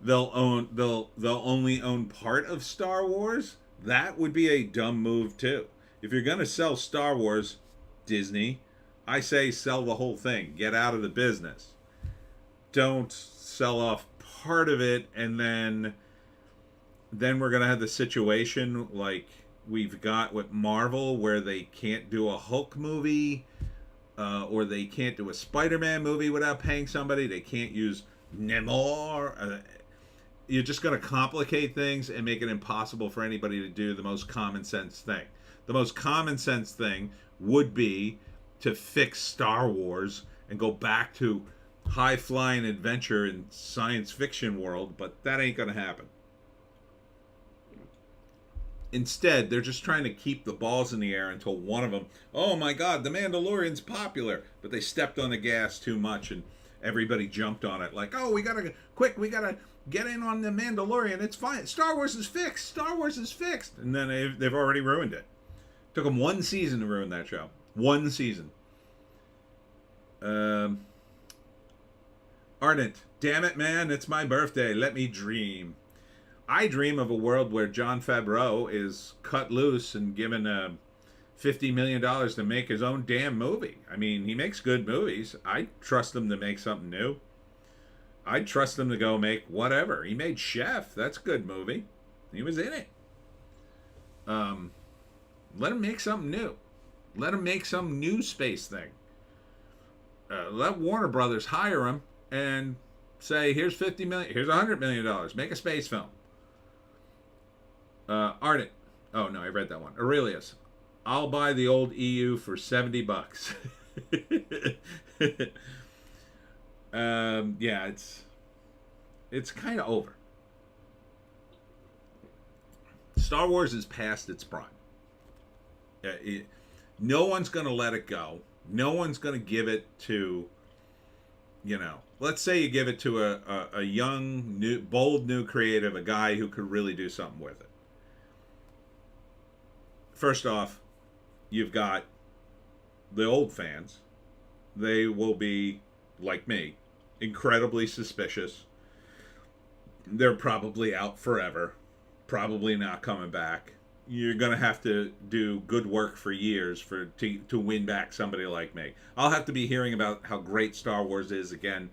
they'll only own part of Star Wars. That would be a dumb move too. If you're gonna sell Star Wars, Disney, I say sell the whole thing. Get out of the business. Don't sell off part of it, and then we're gonna have the situation like we've got with Marvel, where they can't do a Hulk movie, or they can't do a Spider-Man movie without paying somebody. They can't use Namor. You're just going to complicate things and make it impossible for anybody to do the most common sense thing. The most common sense thing would be to fix Star Wars and go back to high-flying adventure in science fiction world, but that ain't going to happen. Instead, they're just trying to keep the balls in the air until one of them, oh my God, The Mandalorian's popular. But they stepped on the gas too much and everybody jumped on it like, oh, we gotta get in on The Mandalorian. It's fine. Star Wars is fixed. Star Wars is fixed. And then they've already ruined it. Took them one season to ruin that show. One season. Ardent, damn it, man, it's my birthday. Let me dream. I dream of a world where Jon Favreau is cut loose and given $50 million to make his own damn movie. I mean, he makes good movies. I'd trust him to make something new. I'd trust him to go make whatever. He made Chef. That's a good movie. He was in it. Let him make something new. Let him make some new space thing. Let Warner Brothers hire him and say, here's $50 million, here's $100 million. Make a space film. Ardent. Oh, no, I read that one. Aurelius. I'll buy the old EU for $70. Yeah, it's kind of over. Star Wars is past its prime. No one's going to let it go. No one's going to give it to, let's say you give it to a young, bold new creative, a guy who could really do something with it. First off, you've got the old fans. They will be, like me, incredibly suspicious. They're probably out forever. Probably not coming back. You're going to have to do good work for years to win back somebody like me. I'll have to be hearing about how great Star Wars is again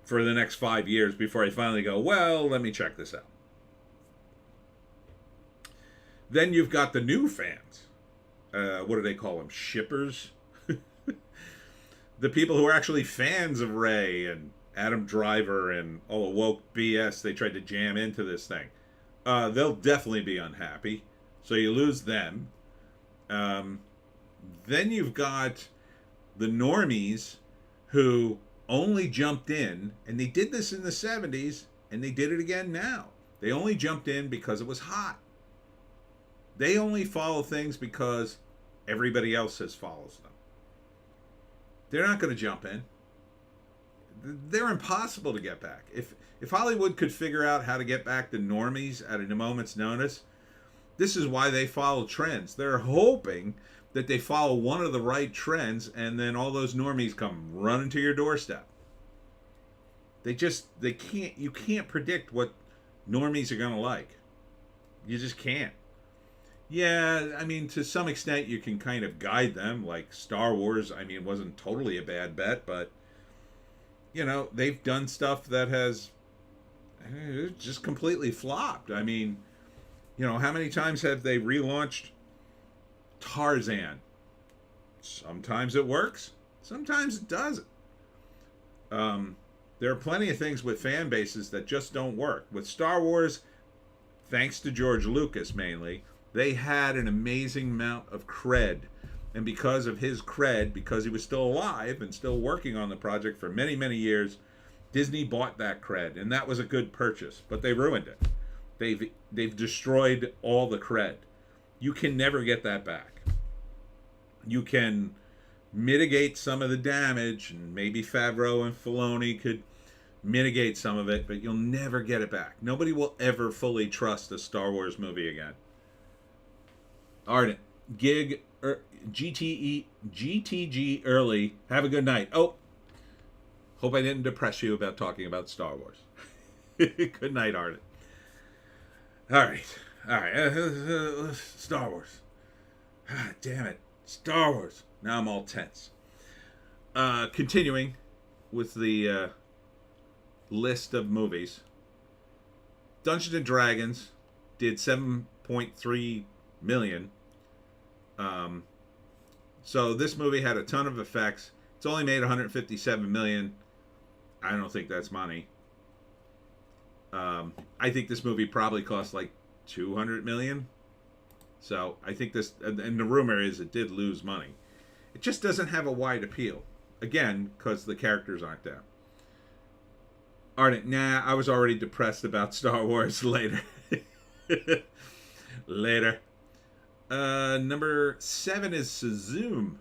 for the next 5 years before I finally go, well, let me check this out. Then you've got the new fans. What do they call them? Shippers? The people who are actually fans of Rey and Adam Driver and all the woke BS they tried to jam into this thing. They'll definitely be unhappy. So you lose them. Then you've got the normies who only jumped in, and they did this in the 70s, and they did it again now. They only jumped in because it was hot. They only follow things because everybody else follows them. They're not going to jump in. They're impossible to get back. If Hollywood could figure out how to get back the normies at a moment's notice, this is why they follow trends. They're hoping that they follow one of the right trends and then all those normies come running to your doorstep. You can't predict what normies are going to like. You just can't. Yeah, I mean, to some extent you can kind of guide them, like Star Wars. I mean, it wasn't totally a bad bet, but, they've done stuff that has just completely flopped. I mean, how many times have they relaunched Tarzan? Sometimes it works. Sometimes it doesn't. There are plenty of things with fan bases that just don't work. With Star Wars, thanks to George Lucas mainly, they had an amazing amount of cred. And because of his cred, because he was still alive and still working on the project for many, many years, Disney bought that cred. And that was a good purchase. But they ruined it. They've destroyed all the cred. You can never get that back. You can mitigate some of the damage, and maybe Favreau and Filoni could mitigate some of it, but you'll never get it back. Nobody will ever fully trust a Star Wars movie again. Ardent, GTG early. Have a good night. Oh, hope I didn't depress you about talking about Star Wars. Good night, Ardent. All right. Star Wars. Damn it. Star Wars. Now I'm all tense. Continuing with the list of movies. Dungeons and Dragons did 7.3 million. So this movie had a ton of effects. It's only made 157 million. I don't think that's money. I think this movie probably cost like 200 million. So I think this, and the rumor is it did lose money. It just doesn't have a wide appeal. Again, because the characters aren't there. Ardent, I was already depressed about Star Wars. Later. Later. Number 7 is Suzume,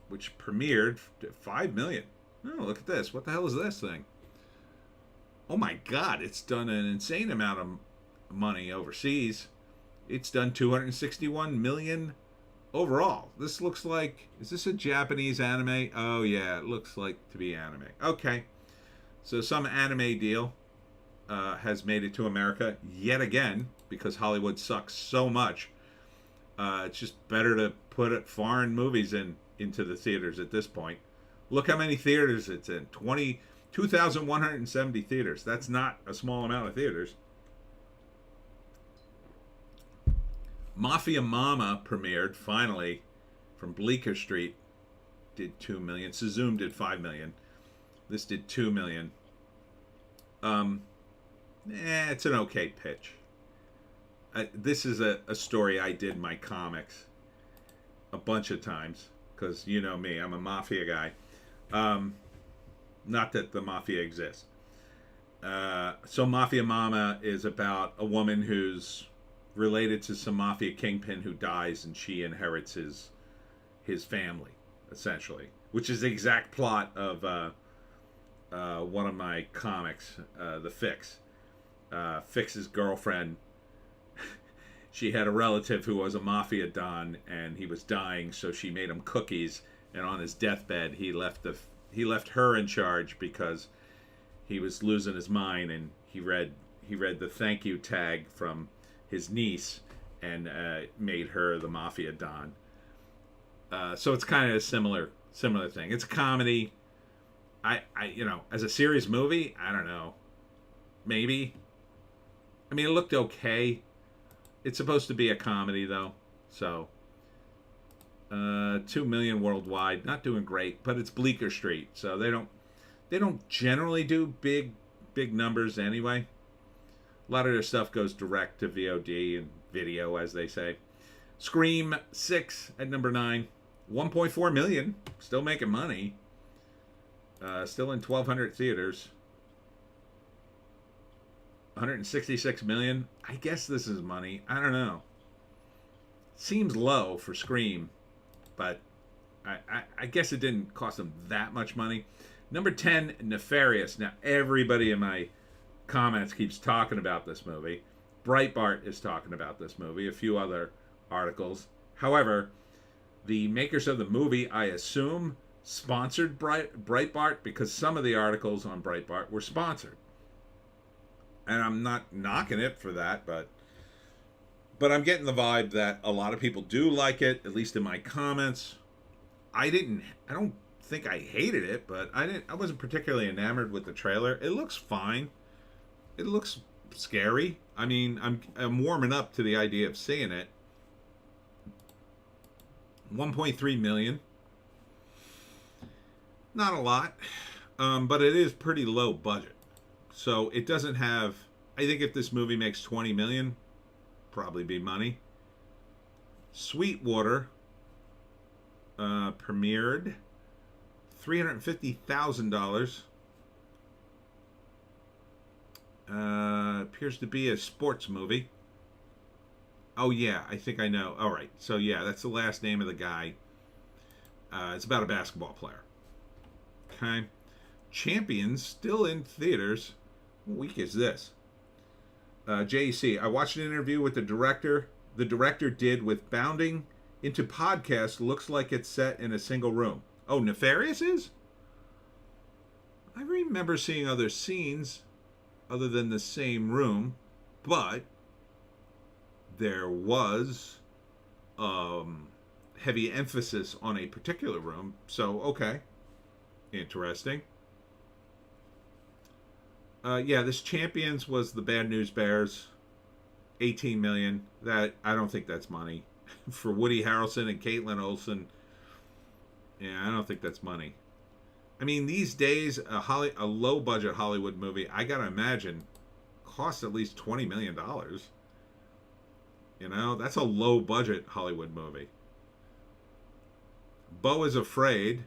which premiered at 5 million. Oh, look at this. What the hell is this thing? Oh my god, it's done an insane amount of money overseas. It's done 261 million overall. This looks like, is this a Japanese anime? Oh yeah, it looks like to be anime. Okay. So some anime deal has made it to America yet again because Hollywood sucks so much. It's just better to put foreign movies into the theaters at this point. Look how many theaters it's in. 2,170 theaters. That's not a small amount of theaters. Mafia Mama premiered finally from Bleecker Street. Did 2 million. Suzume did 5 million. This did 2 million. It's an okay pitch. This is a story I did in my comics a bunch of times because you know me, I'm a mafia guy. Not that the mafia exists. So Mafia Mama is about a woman who's related to some mafia kingpin who dies, and she inherits his family, essentially, which is the exact plot of one of my comics, The Fix. Fix's girlfriend, she had a relative who was a mafia don, and he was dying, so she made him cookies, and on his deathbed he left her in charge because he was losing his mind, and he read the thank you tag from his niece and made her the mafia don. So it's kind of a similar thing. It's a comedy. I as a serious movie, I don't know, maybe. I mean, it looked okay. It's supposed to be a comedy though, so 2 million worldwide, not doing great, but it's Bleecker Street, so they don't generally do big numbers anyway. A lot of their stuff goes direct to VOD and video, as they say. Scream 6 at number 9, 1.4 million, still making money. Still in 1,200 theaters. 166 million. I guess this is money. I don't know. Seems low for Scream, but I guess it didn't cost them that much money. Number 10, Nefarious. Now, everybody in my comments keeps talking about this movie. Breitbart is talking about this movie. A few other articles. However, the makers of the movie, I assume, sponsored Breitbart because some of the articles on Breitbart were sponsored. And I'm not knocking it for that, but I'm getting the vibe that a lot of people do like it, at least in my comments. I don't think I hated it, but I wasn't particularly enamored with the trailer. It looks fine. It looks scary. I mean, I'm warming up to the idea of seeing it. 1.3 million. Not a lot, but it is pretty low budget. So it doesn't have, I think if this movie makes 20 million, probably be money. Sweetwater premiered $350,000. Appears to be a sports movie. Oh yeah, I think I know. All right, so yeah, that's the last name of the guy. It's about a basketball player. Okay. Champions still in theaters. What week is this? JEC. I watched an interview with the director. The director did with Bounding into Podcast. Looks like it's set in a single room. Oh, Nefarious is? I remember seeing other scenes other than the same room, but there was heavy emphasis on a particular room. So, okay. Interesting. Yeah, this Champions was the Bad News Bears. 18 million. That, I don't think that's money. For Woody Harrelson and Caitlin Olsen, yeah, I don't think that's money. I mean, these days, a low-budget Hollywood movie, I gotta imagine, costs at least $20 million. You know, that's a low-budget Hollywood movie. Beau is Afraid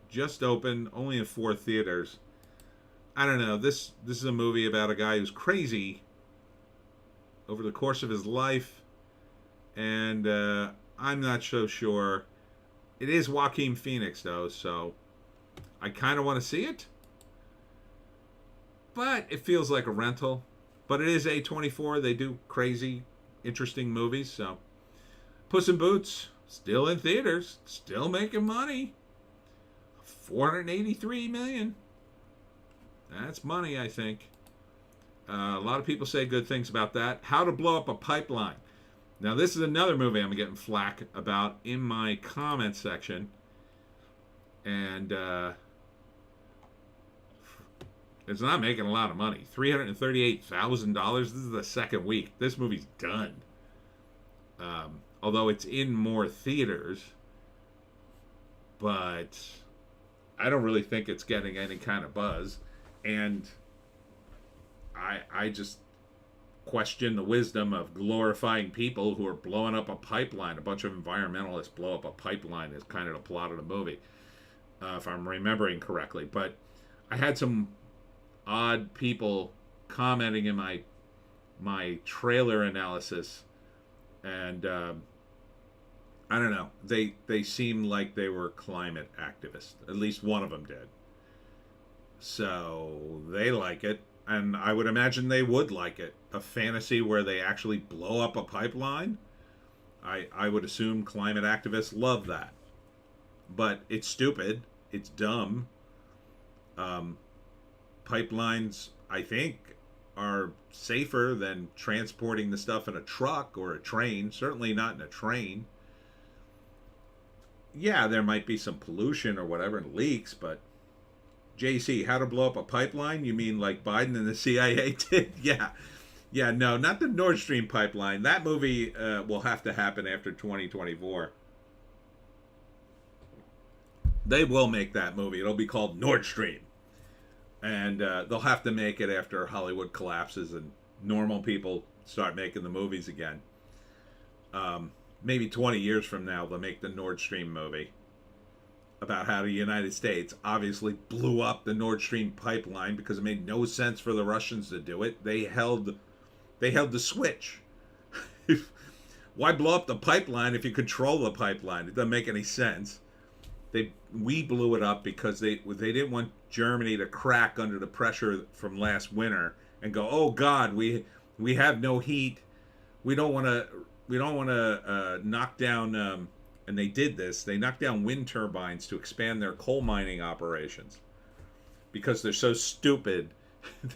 just opened, only in 4 theaters. I don't know. This is a movie about a guy who's crazy over the course of his life, and I'm not so sure. It is Joaquin Phoenix though, so I kind of want to see it, but it feels like a rental. But it is A24. They do crazy, interesting movies. So Puss in Boots still in theaters, still making money. 483 million. That's money, I think. A lot of people say good things about that. How to Blow Up a Pipeline. Now, this is another movie I'm getting flack about in my comment section. And it's not making a lot of money. $338,000. This is the second week. This movie's done. Although it's in more theaters. But I don't really think it's getting any kind of buzz. And I just question the wisdom of glorifying people who are blowing up a pipeline. A bunch of environmentalists blow up a pipeline is kind of the plot of the movie, if I'm remembering correctly. But I had some odd people commenting in my trailer analysis, and I don't know. They seemed like they were climate activists. At least one of them did. So they like it, and I would imagine they would like it. A fantasy where they actually blow up a pipeline. I would assume climate activists love that. But it's stupid. It's dumb. Pipelines, I think, are safer than transporting the stuff in a truck or a train. Certainly not in a train. Yeah, there might be some pollution or whatever and leaks, but JC, How to Blow Up a Pipeline? You mean like Biden and the CIA did? Yeah. Yeah, no, not the Nord Stream pipeline. That movie will have to happen after 2024. They will make that movie. It'll be called Nord Stream. And they'll have to make it after Hollywood collapses and normal people start making the movies again. Maybe 20 years from now, they'll make the Nord Stream movie about how the United States obviously blew up the Nord Stream pipeline because it made no sense for the Russians to do it. They held the switch. Why blow up the pipeline if you control the pipeline? It doesn't make any sense. We blew it up because they didn't want Germany to crack under the pressure from last winter and go, oh God, we have no heat. We don't want to knock down. And they did this. They knocked down wind turbines to expand their coal mining operations because they're so stupid.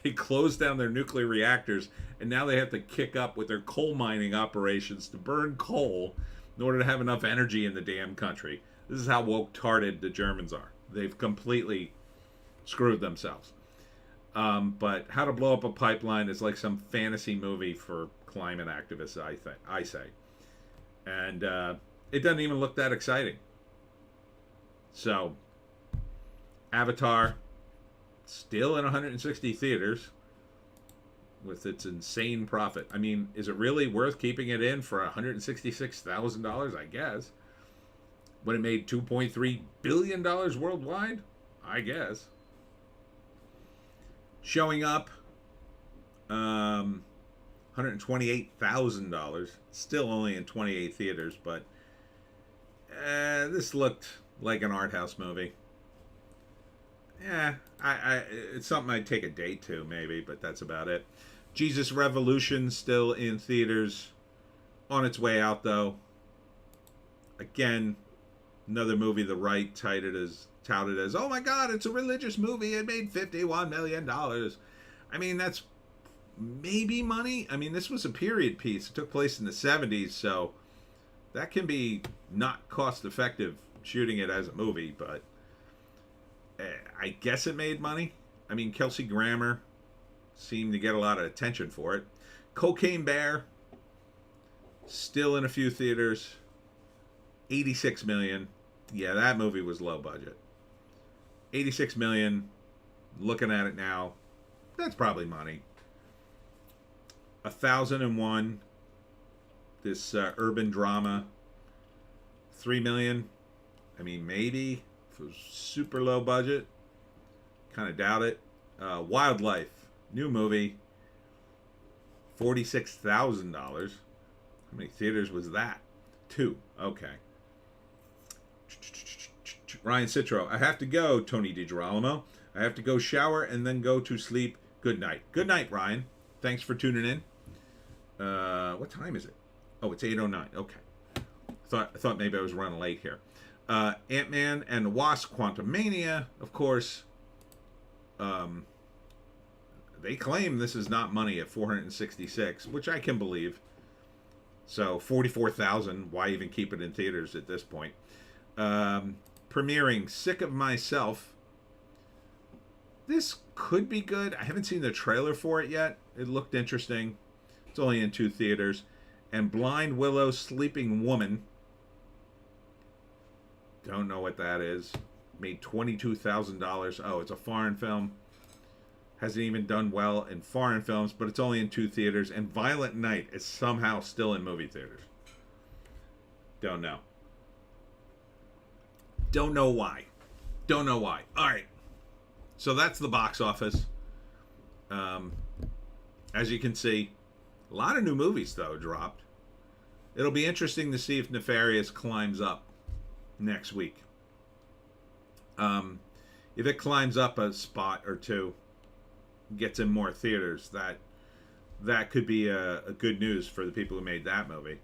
They closed down their nuclear reactors, and now they have to kick up with their coal mining operations to burn coal in order to have enough energy in the damn country. This is how woke-tarded the Germans are. They've completely screwed themselves. But How to Blow Up a Pipeline is like some fantasy movie for climate activists, I say. And it doesn't even look that exciting. So, Avatar, still in 160 theaters with its insane profit. I mean, is it really worth keeping it in for $166,000? I guess. When it made $2.3 billion worldwide? I guess. Showing up, $128,000. Still only in 28 theaters, but this looked like an art house movie. Yeah, it's something I'd take a date to, maybe, but that's about it. Jesus Revolution still in theaters. On its way out, though. Again, another movie the right touted as, oh my God, it's a religious movie. It made $51 million. I mean, that's maybe money. I mean, this was a period piece. It took place in the 70s, so that can be not cost effective shooting it as a movie, but I guess it made money. I mean, Kelsey Grammer seemed to get a lot of attention for it. Cocaine Bear, still in a few theaters. 86 million. Yeah, that movie was low budget. 86 million. Looking at it now, that's probably money. 1001. This urban drama. 3 million. I mean, maybe. If it was super low budget. Kind of doubt it. Wildlife. New movie. $46,000. How many theaters was that? 2. Okay. Ryan Citro. I have to go, Tony DiGerolamo. I have to go shower and then go to sleep. Good night. Good night, Ryan. Thanks for tuning in. What time is it? Oh, it's 8:09. Okay. I thought maybe I was running late here. Ant-Man and the Wasp: Quantumania, of course. They claim this is not money at 466, which I can believe. So 44,000. Why even keep it in theaters at this point? Premiering Sick of Myself. This could be good. I haven't seen the trailer for it yet. It looked interesting. It's only in 2 theaters. And Blind Willow Sleeping Woman. Don't know what that is. Made $22,000. Oh, it's a foreign film. Hasn't even done well in foreign films, but it's only in 2 theaters. And Violent Night is somehow still in movie theaters. Don't know. Don't know why. Don't know why. All right. So that's the box office. As you can see, a lot of new movies, though, dropped. It'll be interesting to see if Nefarious climbs up next week. If it climbs up a spot or 2, gets in more theaters, that could be a good news for the people who made that movie.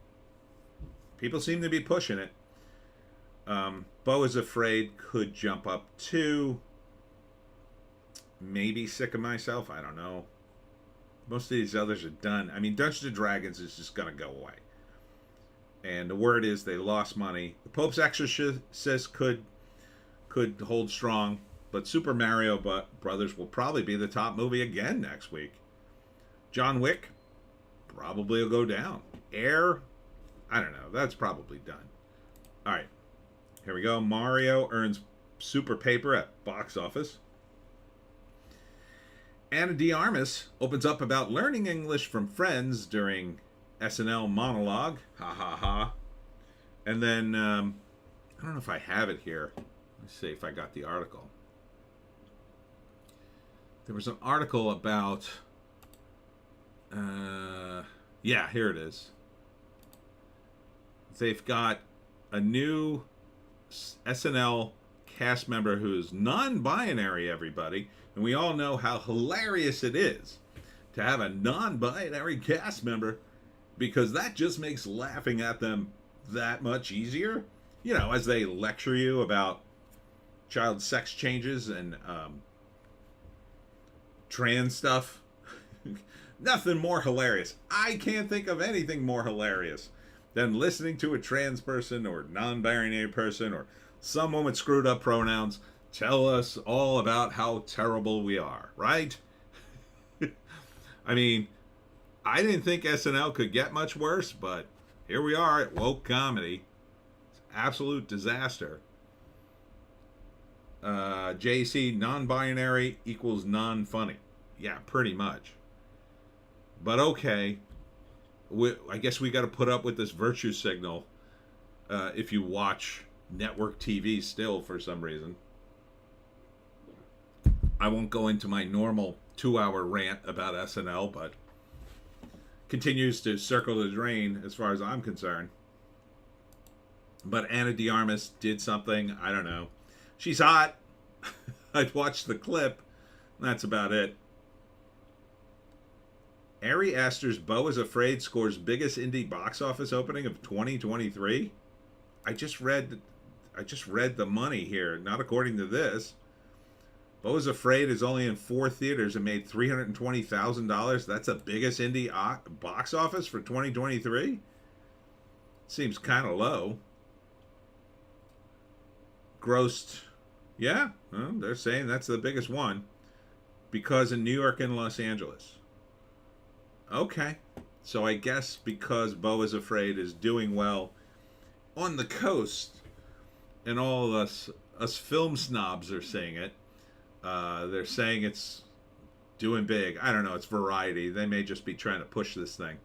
People seem to be pushing it. Beau is Afraid could jump up too. Maybe Sick of Myself. I don't know. Most of these others are done. I mean, Dungeons and Dragons is just going to go away. And the word is they lost money. The Pope's Exorcist could hold strong. But Super Mario Brothers will probably be the top movie again next week. John Wick probably will go down. Air, I don't know. That's probably done. All right. Here we go. Mario earns super paper at box office. Ana de Armas opens up about learning English from friends during SNL monologue. Ha ha ha. And then, I don't know if I have it here. Let's see if I got the article. There was an article about... yeah, here it is. They've got a new SNL cast member who's non-binary, everybody. And we all know how hilarious it is to have a non-binary cast member, because that just makes laughing at them that much easier. You know, as they lecture you about child sex changes and trans stuff. Nothing more hilarious. I can't think of anything more hilarious than listening to a trans person or non-binary person or someone with screwed up pronouns tell us all about how terrible we are, right? I mean, I didn't think SNL could get much worse, but here we are at woke comedy. It's absolute disaster. JC, non-binary equals non-funny. Yeah, pretty much. But okay, I guess we got to put up with this virtue signal if you watch network TV still for some reason. I won't go into my normal 2-hour rant about SNL, but continues to circle the drain as far as I'm concerned. But Ana de Armas did something, I don't know. She's hot. I've watched the clip. That's about it. Ari Aster's Beau is Afraid scores biggest indie box office opening of 2023. I just read the money here, not according to this. Beau is Afraid is only in 4 theaters and made $320,000. That's the biggest indie box office for 2023? Seems kind of low. Grossed, yeah, well, they're saying that's the biggest one. Because in New York and Los Angeles. Okay. So I guess because Beau is Afraid is doing well on the coast, and all of us film snobs are saying it, they're saying it's doing big. I don't know. It's Variety. They may just be trying to push this thing.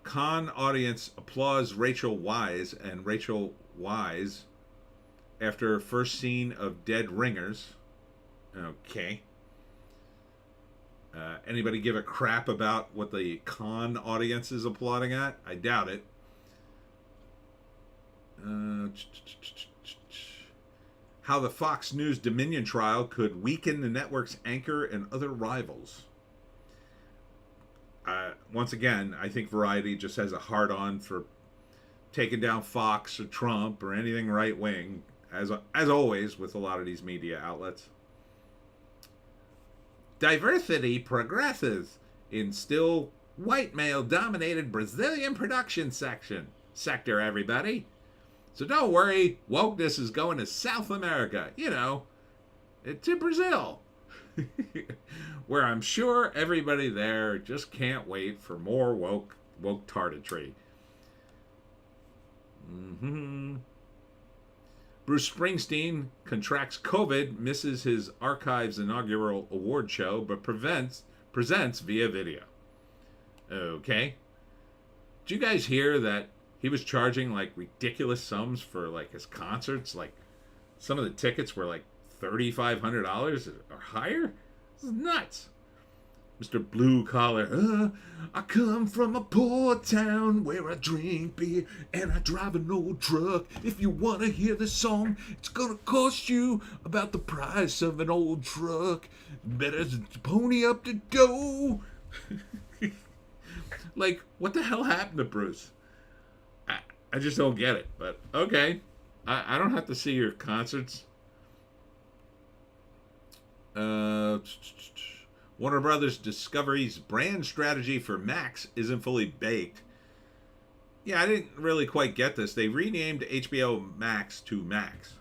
Cannes audience applauds Rachel Weisz after her first scene of Dead Ringers. Okay. Anybody give a crap about what the con audience is applauding at? I doubt it. How the Fox News Dominion trial could weaken the network's anchor and other rivals. Once again, I think Variety just has a hard-on for taking down Fox or Trump or anything right-wing, as always with a lot of these media outlets. Diversity progresses in still white male-dominated Brazilian production sector, everybody. So don't worry, wokeness is going to South America, to Brazil. Where I'm sure everybody there just can't wait for more woke tartistry. Bruce Springsteen contracts COVID, misses his Archives inaugural award show, but presents via video. Okay. Did you guys hear that he was charging like ridiculous sums for like his concerts? Like some of the tickets were like $3,500 or higher? This is nuts. Mr. Blue Collar. I come from a poor town where I drink beer and I drive an old truck. If you want to hear the song, it's going to cost you about the price of an old truck. Better pony up the dough. Like, what the hell happened to Bruce? I just don't get it. But, okay. I don't have to see your concerts. Warner Brothers Discovery's brand strategy for Max isn't fully baked. Yeah, I didn't really quite get this. They renamed HBO Max to Max.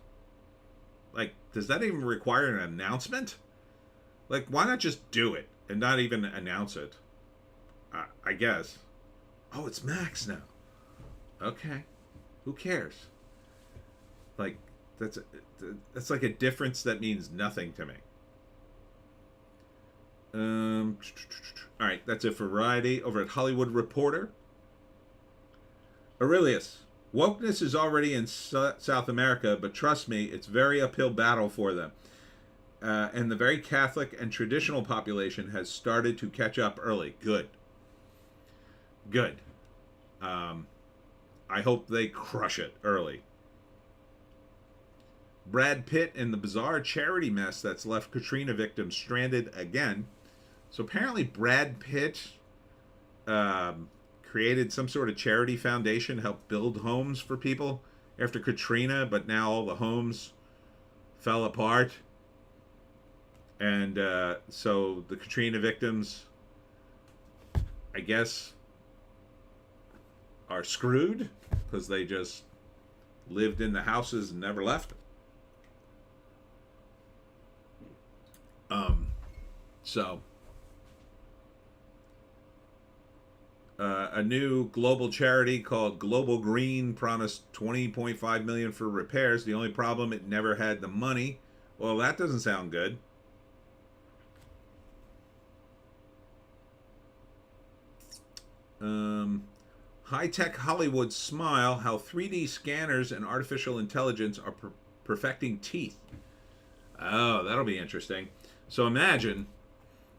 Like, does that even require an announcement? Like, why not just do it and not even announce it? I guess. Oh, it's Max now. Okay. Who cares? Like, that's like a difference that means nothing to me. All right, that's it for Variety. Over at Hollywood Reporter, Aurelius, wokeness is already in South America, but trust me, it's a very uphill battle for them. And the very Catholic and traditional population has started to catch up early. Good. I hope they crush it early. Brad Pitt and the bizarre charity mess that's left Katrina victims stranded again. So apparently Brad Pitt created some sort of charity foundation to help build homes for people after Katrina, but now all the homes fell apart. And so the Katrina victims, I guess, are screwed because they just lived in the houses and never left them. A new global charity called Global Green promised $20.5 million for repairs. The only problem, it never had the money. Well, that doesn't sound good. High-tech Hollywood smile, how 3D scanners and artificial intelligence are perfecting teeth. Oh, that'll be interesting. So imagine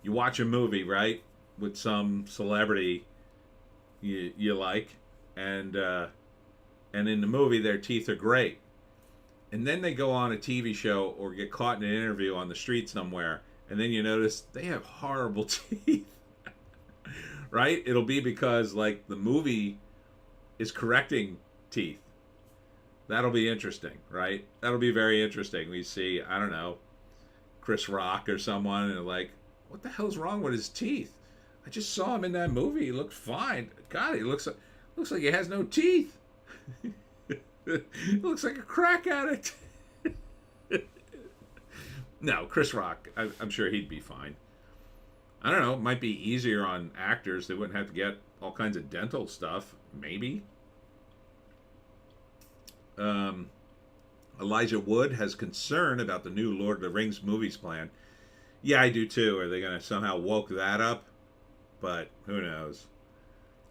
you watch a movie, right, with some celebrity you like, and in the movie their teeth are great, and then they go on a TV show or get caught in an interview on the street somewhere, and then you notice they have horrible teeth. Right? It'll be because like the movie is correcting teeth. That'll be interesting, right? That'll be very interesting. We see, I don't know, Chris Rock or someone, and like, what the hell's wrong with his teeth? I just saw him in that movie. He looked fine. God, he looks like he has no teeth. He looks like a crack addict. No, Chris Rock, I'm sure he'd be fine. I don't know. It might be easier on actors. They wouldn't have to get all kinds of dental stuff. Maybe. Elijah Wood has concern about the new Lord of the Rings movies plan. Yeah, I do too. Are they going to somehow woke that up? But who knows?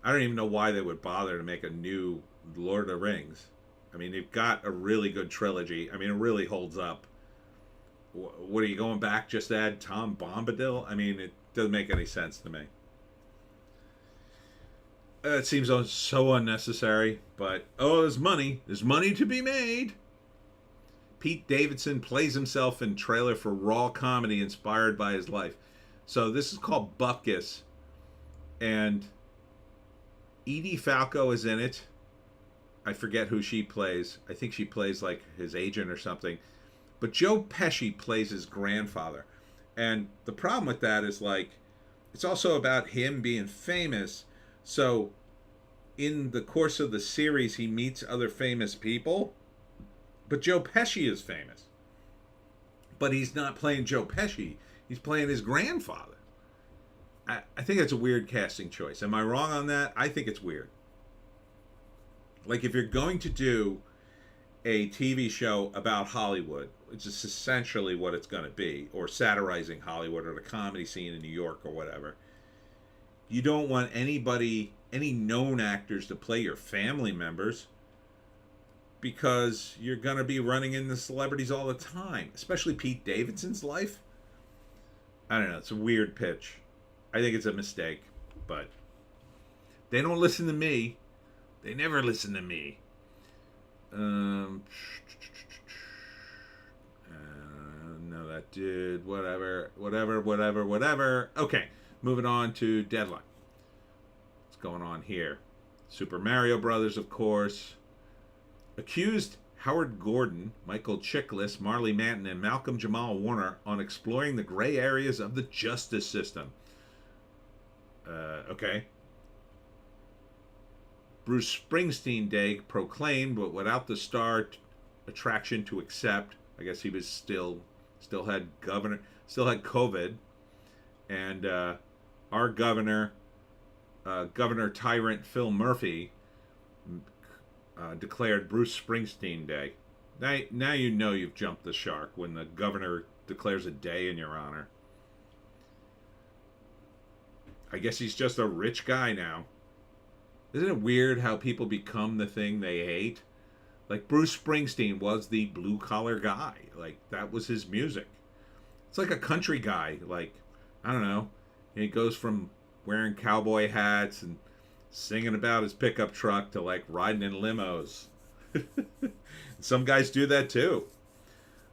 I don't even know why they would bother to make a new Lord of the Rings. I mean, they've got a really good trilogy. I mean, it really holds up. What are you going back? Just add Tom Bombadil? I mean, Doesn't make any sense to me. It seems so unnecessary, but there's money. There's money to be made. Pete Davidson plays himself in trailer for raw comedy inspired by his life. So this is called Bupkis, and Edie Falco is in it. I forget who she plays. I think she plays like his agent or something. But Joe Pesci plays his grandfather. And the problem with that is, like, it's also about him being famous. So in the course of the series, he meets other famous people. But Joe Pesci is famous. But he's not playing Joe Pesci. He's playing his grandfather. I think it's a weird casting choice. Am I wrong on that? I think it's weird. Like, if you're going to do a TV show about Hollywood, which is essentially what it's going to be, or satirizing Hollywood or the comedy scene in New York or whatever, you don't want any known actors to play your family members, because you're going to be running into celebrities all the time, especially Pete Davidson's life. I don't know. It's a weird pitch. I think it's a mistake, but they don't listen to me. They never listen to me. No, that did whatever. Okay, moving on to Deadline. What's going on here? Super Mario Brothers, of course. Accused Howard Gordon, Michael Chiklis, Marley Manton, and Malcolm Jamal Warner on exploring the gray areas of the justice system. Okay. Bruce Springsteen Day proclaimed, but without the star attraction to accept. I guess he was still had COVID, and our governor tyrant Phil Murphy declared Bruce Springsteen Day. Now you know you've jumped the shark when the governor declares a day in your honor. I guess he's just a rich guy now. Isn't it weird how people become the thing they hate? Like, Bruce Springsteen was the blue-collar guy. Like, that was his music. It's like a country guy. Like, I don't know. He goes from wearing cowboy hats and singing about his pickup truck to, like, riding in limos. Some guys do that, too.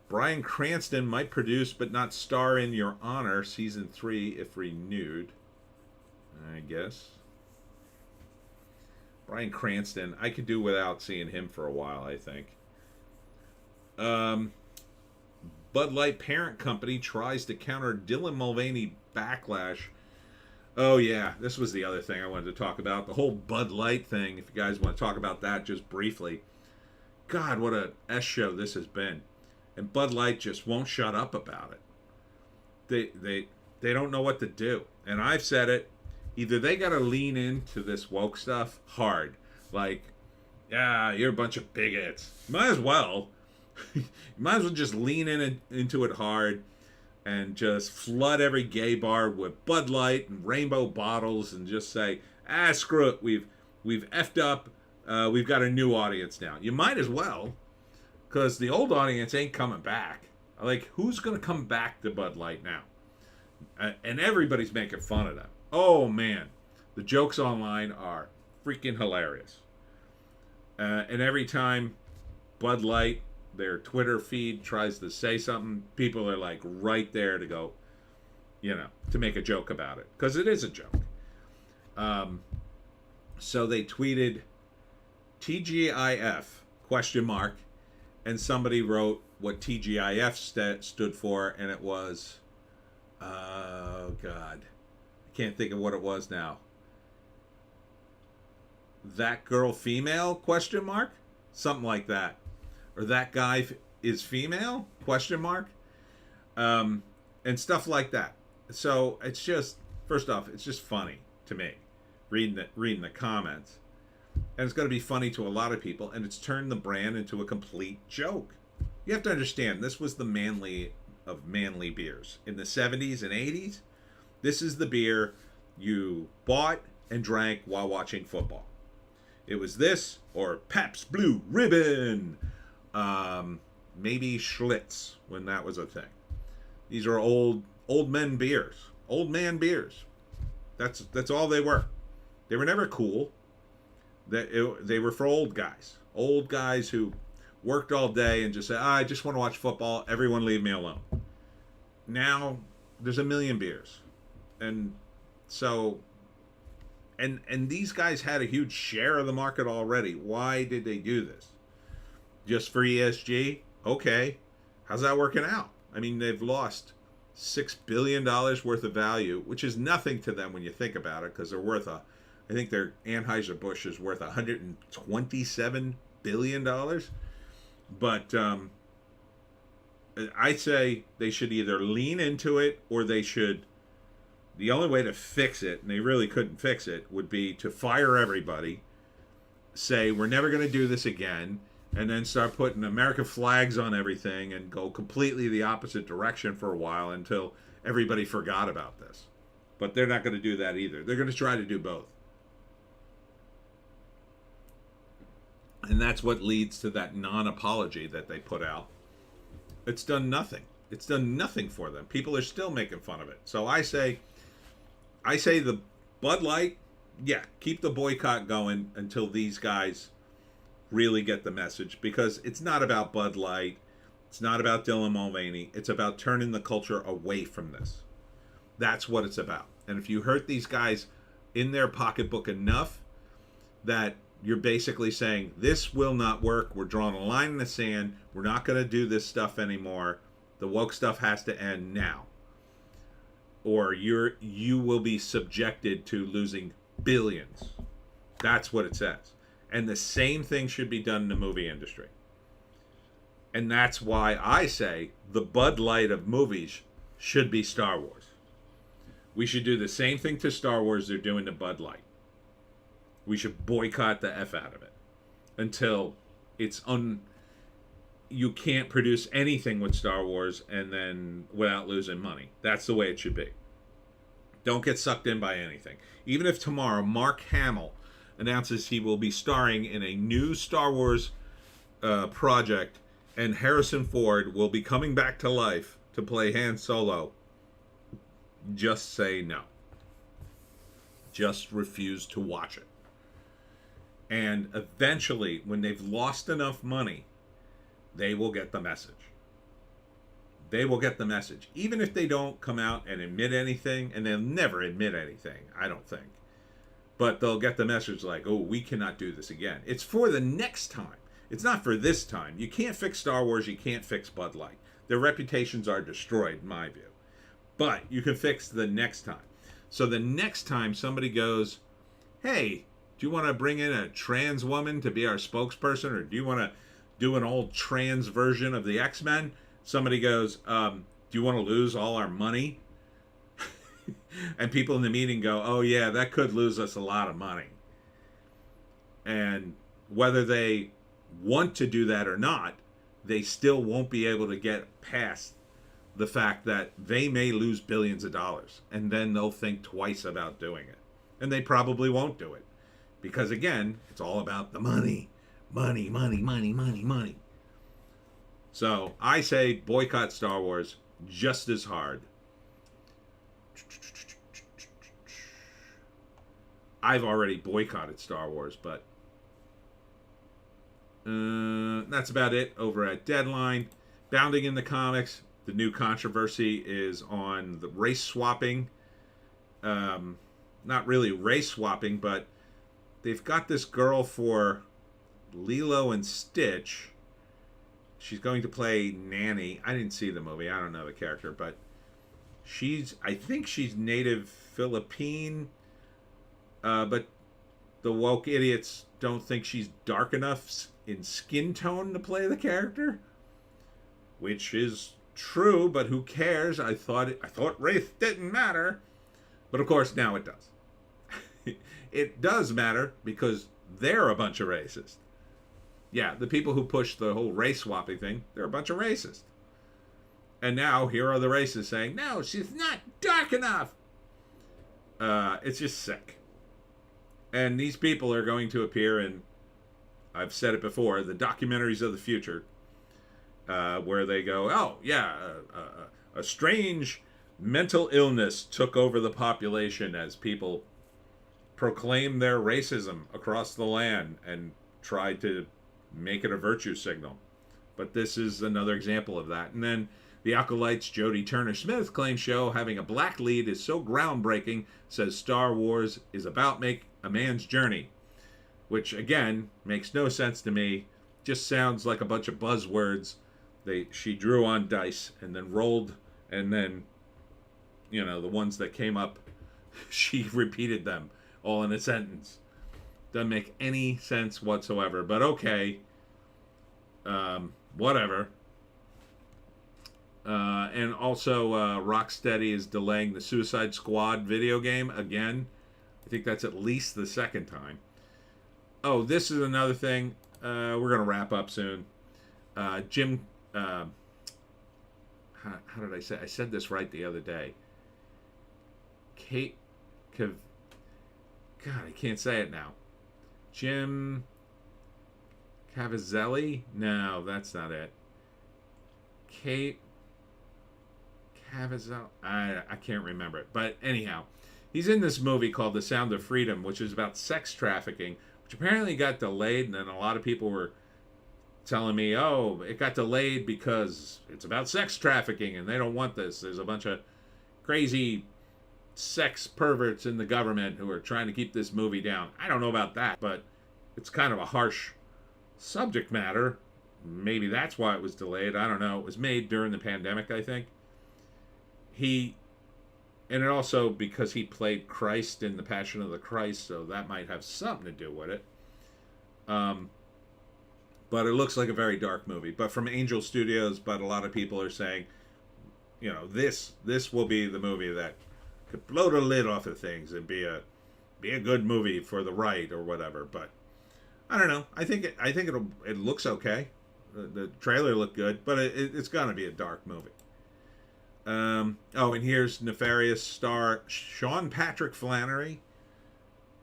Bryan Cranston might produce but not star in Your Honor Season 3 if renewed, I guess. Bryan Cranston, I could do without seeing him for a while, I think. Bud Light parent company tries to counter Dylan Mulvaney backlash. Oh, yeah, this was the other thing I wanted to talk about. The whole Bud Light thing, if you guys want to talk about that just briefly. God, what a S show this has been. And Bud Light just won't shut up about it. They don't know what to do. And I've said it. Either they got to lean into this woke stuff hard. Like, yeah, you're a bunch of bigots. Might as well. You might as well just lean into it hard and just flood every gay bar with Bud Light and rainbow bottles and just say, screw it. We've effed up. We've got a new audience now. You might as well, because the old audience ain't coming back. Like, who's going to come back to Bud Light now? And everybody's making fun of them. Oh, man. The jokes online are freaking hilarious. And every time Bud Light, their Twitter feed, tries to say something, people are like right there to go, to make a joke about it. Because it is a joke. So they tweeted TGIF, ? And somebody wrote what TGIF stood for, and it was, oh, God. Can't think of what it was now. That girl female ? Something like that. Or that guy is female ? And stuff like that. So it's just, first off, it's just funny to me reading the comments. And it's going to be funny to a lot of people, and it's turned the brand into a complete joke. You have to understand, this was the manly of manly beers in the 70s and 80s. This is the beer you bought and drank while watching football. It was this or Pabst Blue Ribbon. Maybe Schlitz when that was a thing. These are old men beers. Old man beers. That's all they were. They were never cool. They were for old guys. Old guys who worked all day and just said, I just want to watch football. Everyone leave me alone. Now there's a million beers. And so and these guys had a huge share of the market already. Why did they do this? Just for ESG? Okay. How's that working out? I mean, they've lost $6 billion worth of value, which is nothing to them when you think about it, because they're worth I think their Anheuser-Busch is worth $127 billion. But I'd say they should either lean into it, or they should, the only way to fix it, and they really couldn't fix it, would be to fire everybody, say we're never going to do this again, and then start putting American flags on everything and go completely the opposite direction for a while until everybody forgot about this. But they're not going to do that either. They're going to try to do both. And that's what leads to that non-apology that they put out. It's done nothing. It's done nothing for them. People are still making fun of it. So I say the Bud Light, yeah, keep the boycott going until these guys really get the message, because it's not about Bud Light, it's not about Dylan Mulvaney, it's about turning the culture away from this. That's what it's about. And if you hurt these guys in their pocketbook enough that you're basically saying, this will not work, we're drawing a line in the sand, we're not going to do this stuff anymore, the woke stuff has to end now, or you will be subjected to losing billions. That's what it says. And the same thing should be done in the movie industry. And that's why I say the Bud Light of movies should be Star Wars. We should do the same thing to Star Wars they're doing to Bud Light. We should boycott the F out of it until it's you can't produce anything with Star Wars and then without losing money. That's the way it should be. Don't get sucked in by anything. Even if tomorrow Mark Hamill announces he will be starring in a new Star Wars project, and Harrison Ford will be coming back to life to play Han Solo, just say no. Just refuse to watch it. And eventually, when they've lost enough money, they will get the message. They will get the message. Even if they don't come out and admit anything, and they'll never admit anything, I don't think. But they'll get the message like, oh, we cannot do this again. It's for the next time. It's not for this time. You can't fix Star Wars. You can't fix Bud Light. Their reputations are destroyed, in my view. But you can fix the next time. So the next time somebody goes, hey, do you want to bring in a trans woman to be our spokesperson? Or do you want to do an old trans version of the X-Men? Somebody goes, do you want to lose all our money? And people in the meeting go, oh yeah, that could lose us a lot of money. And whether they want to do that or not, they still won't be able to get past the fact that they may lose billions of dollars. And then they'll think twice about doing it. And they probably won't do it. Because again, it's all about the money. Money, money, money, money, money. So I say boycott Star Wars just as hard. I've already boycotted Star Wars, but that's about it over at Deadline. Bounding in the comics, the new controversy is on the race swapping. Not really race swapping, but they've got this girl for Lilo and Stitch. She's going to play Nanny. I didn't see the movie. I don't know the character, but I think she's native Philippine. But the woke idiots don't think she's dark enough in skin tone to play the character, which is true, but who cares? I thought race didn't matter, but of course now it does. It does matter because they're a bunch of racists. Yeah, the people who push the whole race swapping thing, they're a bunch of racists. And now here are the racists saying, no, she's not dark enough. It's just sick. And these people are going to appear in, I've said it before, the documentaries of the future, where they go, oh, yeah, a strange Mental illness took over the population as people proclaimed their racism across the land and tried to make it a virtue signal. But this is another example of that. And then the Acolyte's Jodie Turner-Smith claims show having a black lead is so groundbreaking, says Star Wars is about make a man's journey, which again makes no sense to me. Just sounds like a bunch of buzzwords. She drew on dice and then rolled, and then the ones that came up, she repeated them all in a sentence. Doesn't make any sense whatsoever. But okay, whatever. And also, Rocksteady is delaying the Suicide Squad video game again. I think that's at least the second time. Oh, this is another thing. We're going to wrap up soon. Jim, how did I say? I said this right the other day. God, I can't say it now. Jim Cavazelli? No, that's not it. Kate Cavazelli? I can't remember it. But anyhow, he's in this movie called The Sound of Freedom, which is about sex trafficking, which apparently got delayed, and then a lot of people were telling me, oh, it got delayed because it's about sex trafficking and they don't want this. There's a bunch of crazy sex perverts in the government who are trying to keep this movie down. I don't know about that, but it's kind of a harsh subject matter. Maybe that's why it was delayed. I don't know. It was made during the pandemic, I think. And it also because he played Christ in The Passion of the Christ, so that might have something to do with it. But it looks like a very dark movie. But from Angel Studios, but a lot of people are saying, this will be the movie that could blow the lid off of things and be a good movie for the right or whatever. But I don't know. I think it looks okay. The trailer looked good, but it's gonna be a dark movie. And here's nefarious star Sean Patrick Flannery.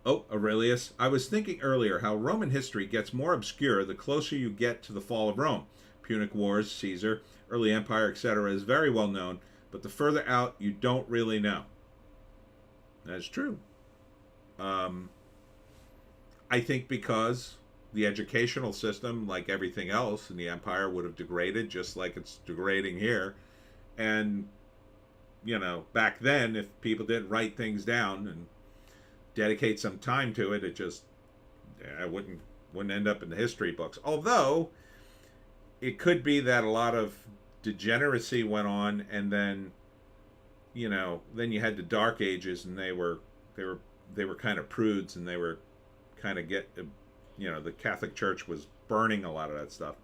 Oh, Aurelius. I was thinking earlier how Roman history gets more obscure the closer you get to the fall of Rome. Punic Wars, Caesar, early empire, etc. is very well known, but the further out you don't really know. That's true. I think because the educational system, like everything else in the empire, would have degraded just like it's degrading here. And, back then, if people didn't write things down and dedicate some time to it, it wouldn't end up in the history books. Although, it could be that a lot of degeneracy went on, and then, then you had the Dark Ages, and they were kind of prudes, and they were kind of the Catholic Church was burning a lot of that stuff.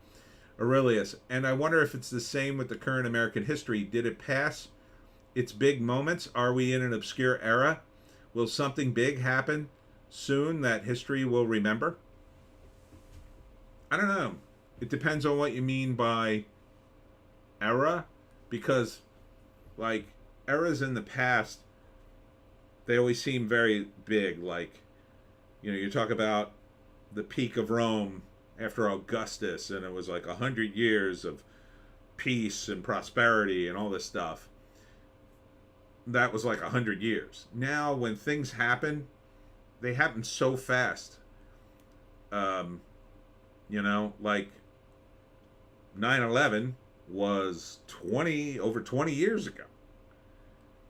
Aurelius, and I wonder if it's the same with the current American history. Did it pass its big moments? Are we in an obscure era? Will something big happen soon that history will remember? I don't know. It depends on what you mean by era, because like eras in the past, they always seem very big. Like, you talk about the peak of Rome after Augustus, and it was like 100 years of peace and prosperity and all this stuff. That was like 100 years. Now, when things happen, they happen so fast. Like 9/11 was over 20 years ago.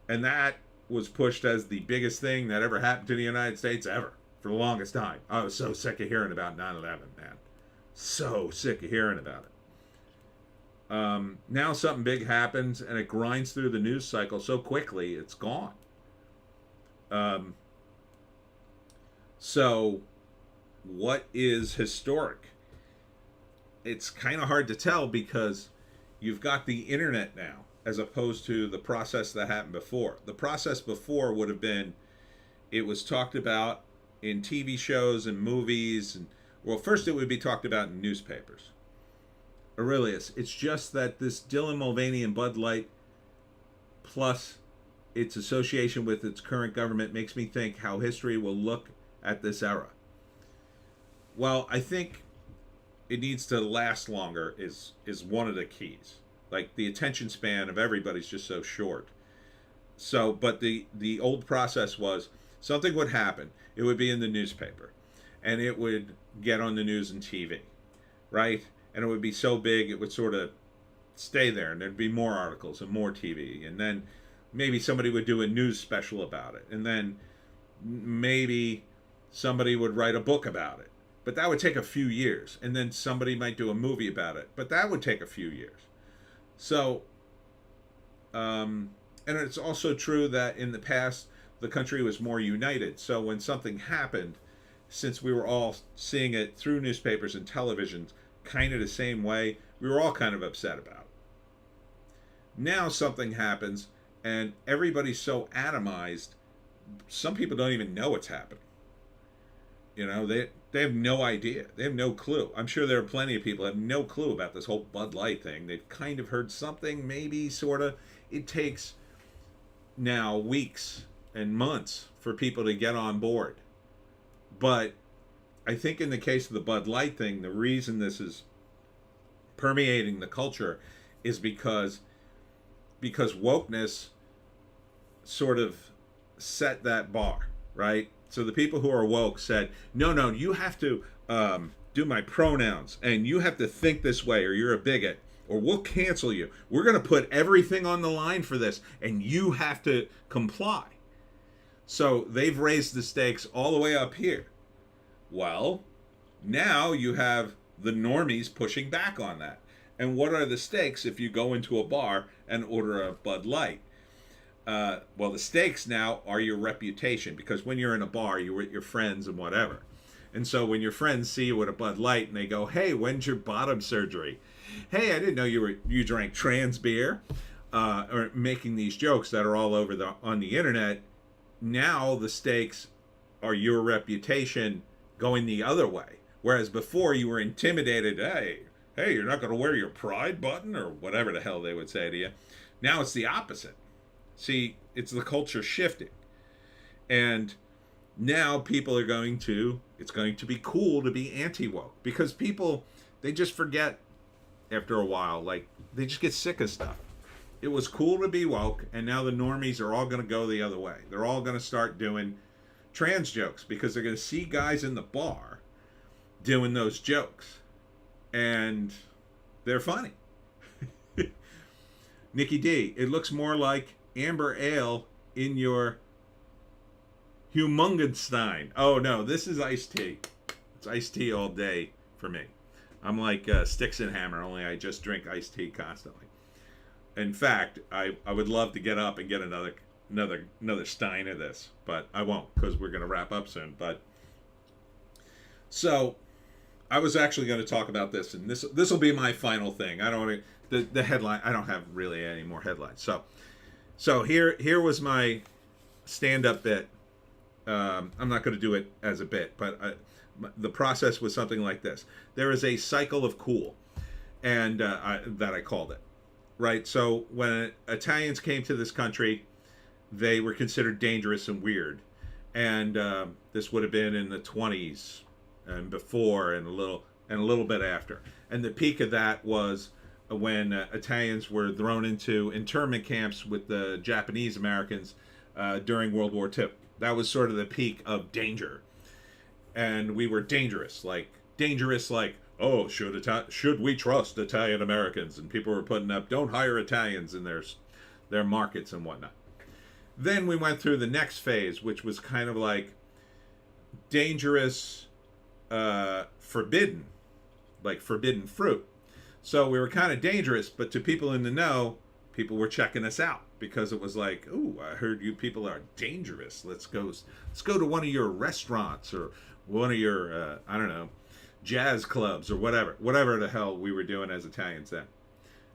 And that was pushed as the biggest thing that ever happened to the United States ever for the longest time. I was so sick of hearing about 9/11, man. So sick of hearing about it. Now something big happens and it grinds through the news cycle so quickly, it's gone. So what is historic? It's kind of hard to tell because you've got the internet now as opposed to the process that happened before. The process before would have been, it was talked about in TV shows and movies, and first it would be talked about in newspapers. Aurelius, it's just that this Dylan Mulvaney and Bud Light, plus its association with its current government, makes me think how history will look at this era. Well, I think it needs to last longer is one of the keys. Like, the attention span of everybody's just so short. So, but the old process was something would happen. It would be in the newspaper, and it would get on the news and TV, right? And it would be so big it would sort of stay there, and there'd be more articles and more TV, and then maybe somebody would do a news special about it, and then maybe somebody would write a book about it. But that would take a few years, and then somebody might do a movie about it, but that would take a few years. So, and it's also true that in the past the country was more united. So when something happened, since we were all seeing it through newspapers and televisions kind of the same way, we were all kind of upset about it. Now something happens and everybody's so atomized, some people don't even know what's happening. You know, they have no idea. They have no clue. I'm sure there are plenty of people who have no clue about this whole Bud Light thing. They've kind of heard something, maybe, sort of. It takes now weeks and months for people to get on board. But I think in the case of the Bud Light thing, the reason this is permeating the culture is because wokeness sort of set that bar, right? So the people who are woke said, no, you have to do my pronouns, and you have to think this way, or you're a bigot, or we'll cancel you. We're going to put everything on the line for this, and you have to comply. So they've raised the stakes all the way up here. Well, now you have the normies pushing back on that. And what are the stakes if you go into a bar and order a Bud Light? Well, the stakes now are your reputation, because when you're in a bar, you're with your friends and whatever. And so when your friends see you with a Bud Light and they go, hey, when's your bottom surgery? Hey, I didn't know you drank trans beer, or making these jokes that are all over on the internet. Now the stakes are your reputation going the other way. Whereas before you were intimidated, hey, you're not going to wear your pride button, or whatever the hell they would say to you. Now it's the opposite. See, it's the culture shifting. And now people are it's going to be cool to be anti-woke, because people, they just forget after a while, like, they just get sick of stuff. It was cool to be woke, and now the normies are all going to go the other way. They're all going to start doing trans jokes, because they're going to see guys in the bar doing those jokes. And they're funny. Nikki D, it looks more like amber ale in your Humungenstein. Oh no, this is iced tea. It's iced tea all day for me. I'm like Sticks and Hammer, only I just drink iced tea constantly. In fact, I would love to get up and get another stein of this, but I won't, because we're going to wrap up soon. But so I was actually going to talk about this, and this will be my final thing. I don't want to, the headline. I don't have really any more headlines. So here was my stand-up bit. I'm not going to do it as a bit, but the process was something like this. There is a cycle of cool, and that I called it. Right. So when Italians came to this country, they were considered dangerous and weird, and this would have been in the 20s and before, and a little bit after. And the peak of that was when Italians were thrown into internment camps with the Japanese Americans during World War II. That was sort of the peak of danger, and we were dangerous, like oh, should we trust Italian Americans? And people were putting up, don't hire Italians in their markets and whatnot. Then we went through the next phase, which was kind of like dangerous, forbidden, like forbidden fruit. So we were kind of dangerous, but to people in the know, people were checking us out, because it was like, ooh, I heard you people are dangerous. Let's go to one of your restaurants, or one of your, I don't know, jazz clubs, or whatever the hell we were doing as Italians then.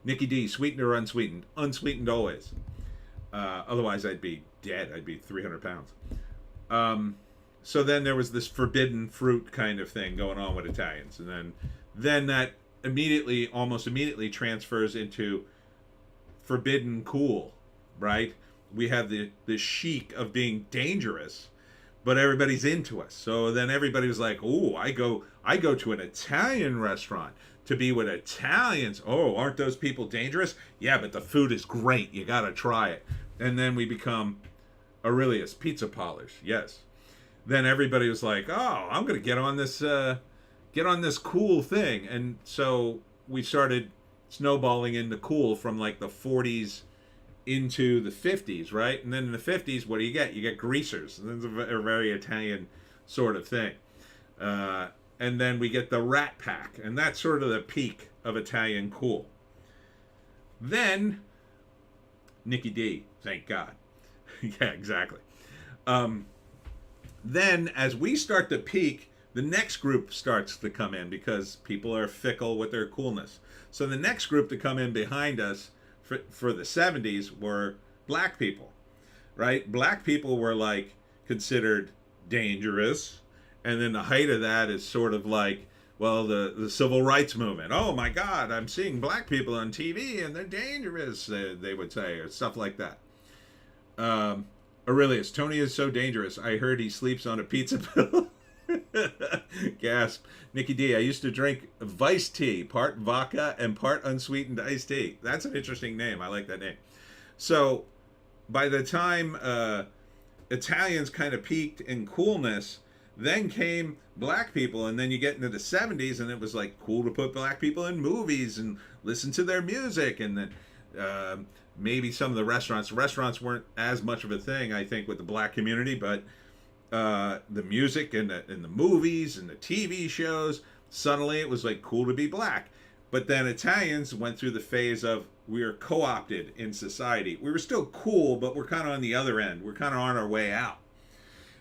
Nikki D, sweetened or unsweetened? Unsweetened always. Otherwise I'd be dead. I'd be 300 pounds. So then there was this forbidden fruit kind of thing going on with Italians. And then that almost immediately transfers into forbidden cool, right? We have the chic of being dangerous, but everybody's into us. So then everybody was like, "Oh, I go to an Italian restaurant to be with Italians. Oh, aren't those people dangerous? Yeah, but the food is great. You got to try it." And then we become Aurelius, pizza polish. Yes. Then everybody was like, "Oh, I'm going to get on this cool thing." And so we started snowballing into cool from like the 40s into the 50s, right? And then in the 50s, what do you get? You get greasers. And that's a very Italian sort of thing. And then we get the Rat Pack, and that's sort of the peak of Italian cool. Then Nicky D, thank God. Yeah, exactly. Then as we start to peak, the next group starts to come in because people are fickle with their coolness. So the next group to come in behind us for the 70s were black people, right? Black people were like considered dangerous. And then the height of that is sort of like, well, the civil rights movement. Oh my God, I'm seeing black people on TV and they're dangerous, they would say, or stuff like that. Aurelius, Tony is so dangerous. I heard he sleeps on a pizza pill. Gasp. Nicky D, I used to drink Vice tea, part vodka and part unsweetened iced tea. That's an interesting name. I like that name. So by the time Italians kind of peaked in coolness, then came black people, and then you get into the 70s, and it was like cool to put black people in movies and listen to their music, and then maybe some of the restaurants weren't as much of a thing, I think, with the black community, but the music and the movies and the TV shows, suddenly it was like cool to be black. But then Italians went through the phase of we were co-opted in society. We were still cool, but we're kind of on the other end. We're kind of on our way out.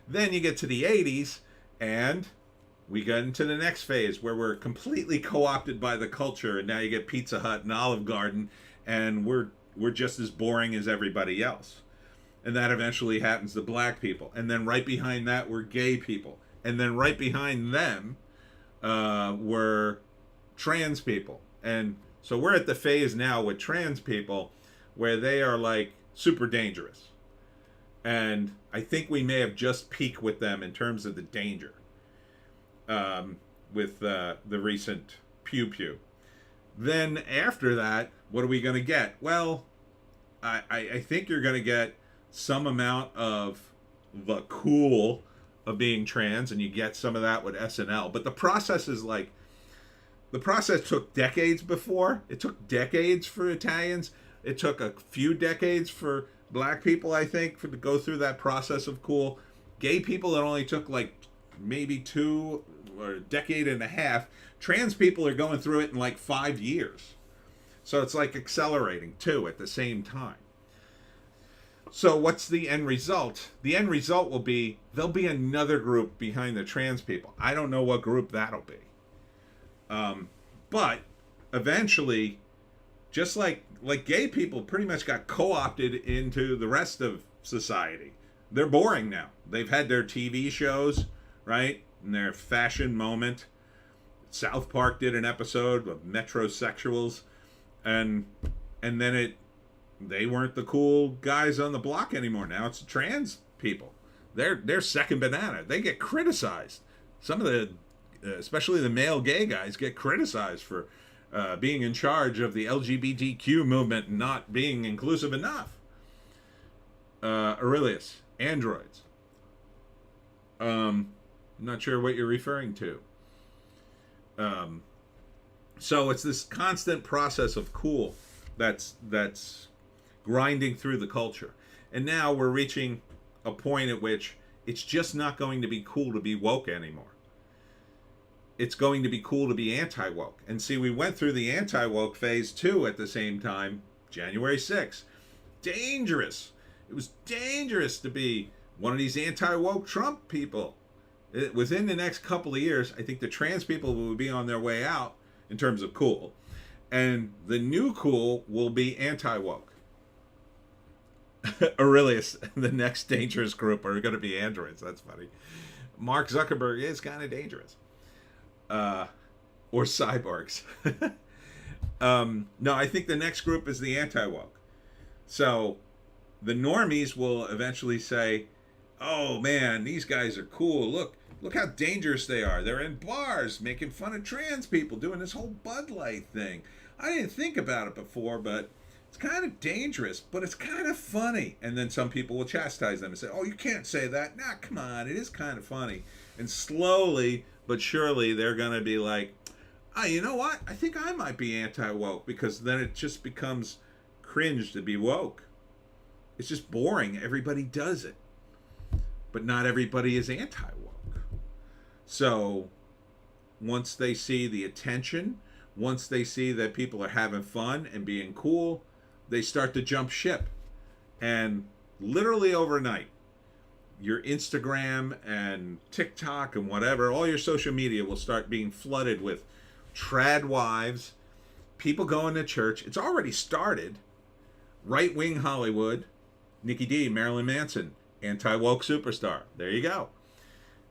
Then you get to the 80s, and we get into the next phase where we're completely co-opted by the culture, and now you get Pizza Hut and Olive Garden, and we're just as boring as everybody else. And that eventually happens to black people. And then right behind that were gay people. And then right behind them were trans people. And so we're at the phase now with trans people where they are like super dangerous. And I think we may have just peaked with them in terms of the danger with the recent Pew Pew. Then after that, what are we going to get? Well, I think you're going to get some amount of the cool of being trans, and you get some of that with SNL. But the process is like, the process took decades before. It took decades for Italians. It took a few decades for black people, I think, to go through that process of cool. Gay people, it only took like maybe 2 or a decade and a half. Trans people are going through it in like 5 years. So it's like accelerating too at the same time. So what's the end result? The end result will be there'll be another group behind the trans people. I don't know what group that'll be. But eventually, just like gay people pretty much got co-opted into the rest of society. They're boring now. They've had their TV shows, right? And their fashion moment. South Park did an episode of metrosexuals, and then they weren't the cool guys on the block anymore. Now it's trans people. They're second banana. They get criticized. Some of the, especially the male gay guys, get criticized for being in charge of the LGBTQ movement and not being inclusive enough. Aurelius, androids. I'm not sure what you're referring to. So it's this constant process of cool that's grinding through the culture. And now we're reaching a point at which it's just not going to be cool to be woke anymore. It's going to be cool to be anti-woke. And see, we went through the anti-woke phase too at the same time, January 6th. Dangerous. It was dangerous to be one of these anti-woke Trump people. Within the next couple of years, I think the trans people will be on their way out in terms of cool. And the new cool will be anti-woke. Aurelius, the next dangerous group are going to be androids. That's funny. Mark Zuckerberg is kind of dangerous. Or cyborgs. No, I think the next group is the anti-woke. So the normies will eventually say, oh man, these guys are cool. Look how dangerous they are. They're in bars making fun of trans people, doing this whole Bud Light thing. I didn't think about it before, but It's kind of dangerous, but it's kind of funny. And then some people will chastise them and say, oh, you can't say that. Nah, come on, it is kind of funny. And slowly but surely they're going to be like, ah, you know what? I think I might be anti-woke, because then it just becomes cringe to be woke. It's just boring. Everybody does it. But not everybody is anti-woke. So once they see the attention, once they see that people are having fun and being cool, they start to jump ship. And literally overnight, your Instagram and TikTok and whatever, all your social media will start being flooded with trad wives, people going to church. It's already started. Right-wing Hollywood, Nikki D, Marilyn Manson, anti-woke superstar. There you go.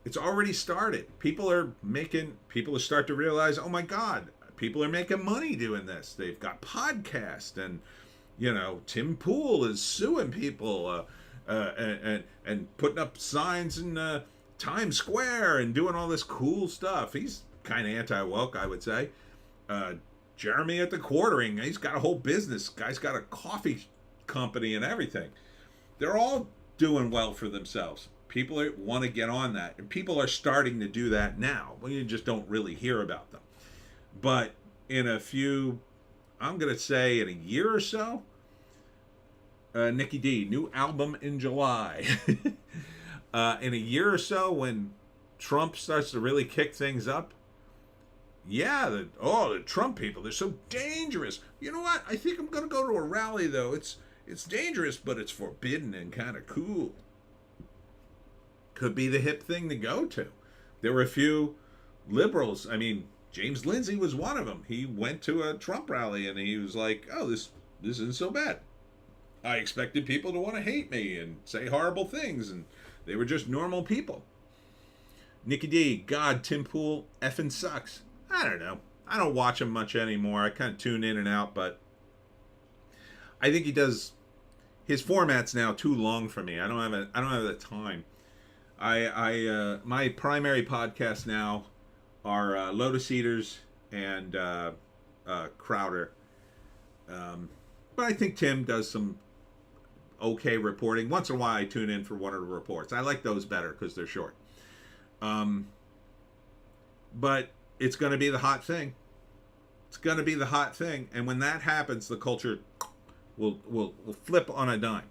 It's already started. People are start to realize, oh my God, people are making money doing this. They've got podcasts, and Tim Pool is suing people and putting up signs in Times Square and doing all this cool stuff. He's kind of anti-woke, I would say. Jeremy at the Quartering, he's got a whole business. Guy's got a coffee company and everything. They're all doing well for themselves. People want to get on that, and people are starting to do that now. Well, you just don't really hear about them. But in a few, I'm going to say in a year or so, Nikki D, new album in July. In a year or so, when Trump starts to really kick things up, yeah, the Trump people, they're so dangerous. You know what? I think I'm going to go to a rally, though. It's dangerous, but it's forbidden and kind of cool. Could be the hip thing to go to. There were a few liberals. I mean, James Lindsay was one of them. He went to a Trump rally, and he was like, oh, this isn't so bad. I expected people to want to hate me and say horrible things, and they were just normal people. Nikki D, God, Tim Pool effing sucks. I don't know. I don't watch him much anymore. I kind of tune in and out, but I think he does. His format's now too long for me. I don't have the time. My primary podcasts now are Lotus Eaters and Crowder. But I think Tim does some okay reporting. Once in a while, I tune in for one of the reports. I like those better because they're short. But it's going to be the hot thing. It's going to be the hot thing. And when that happens, the culture will flip on a dime.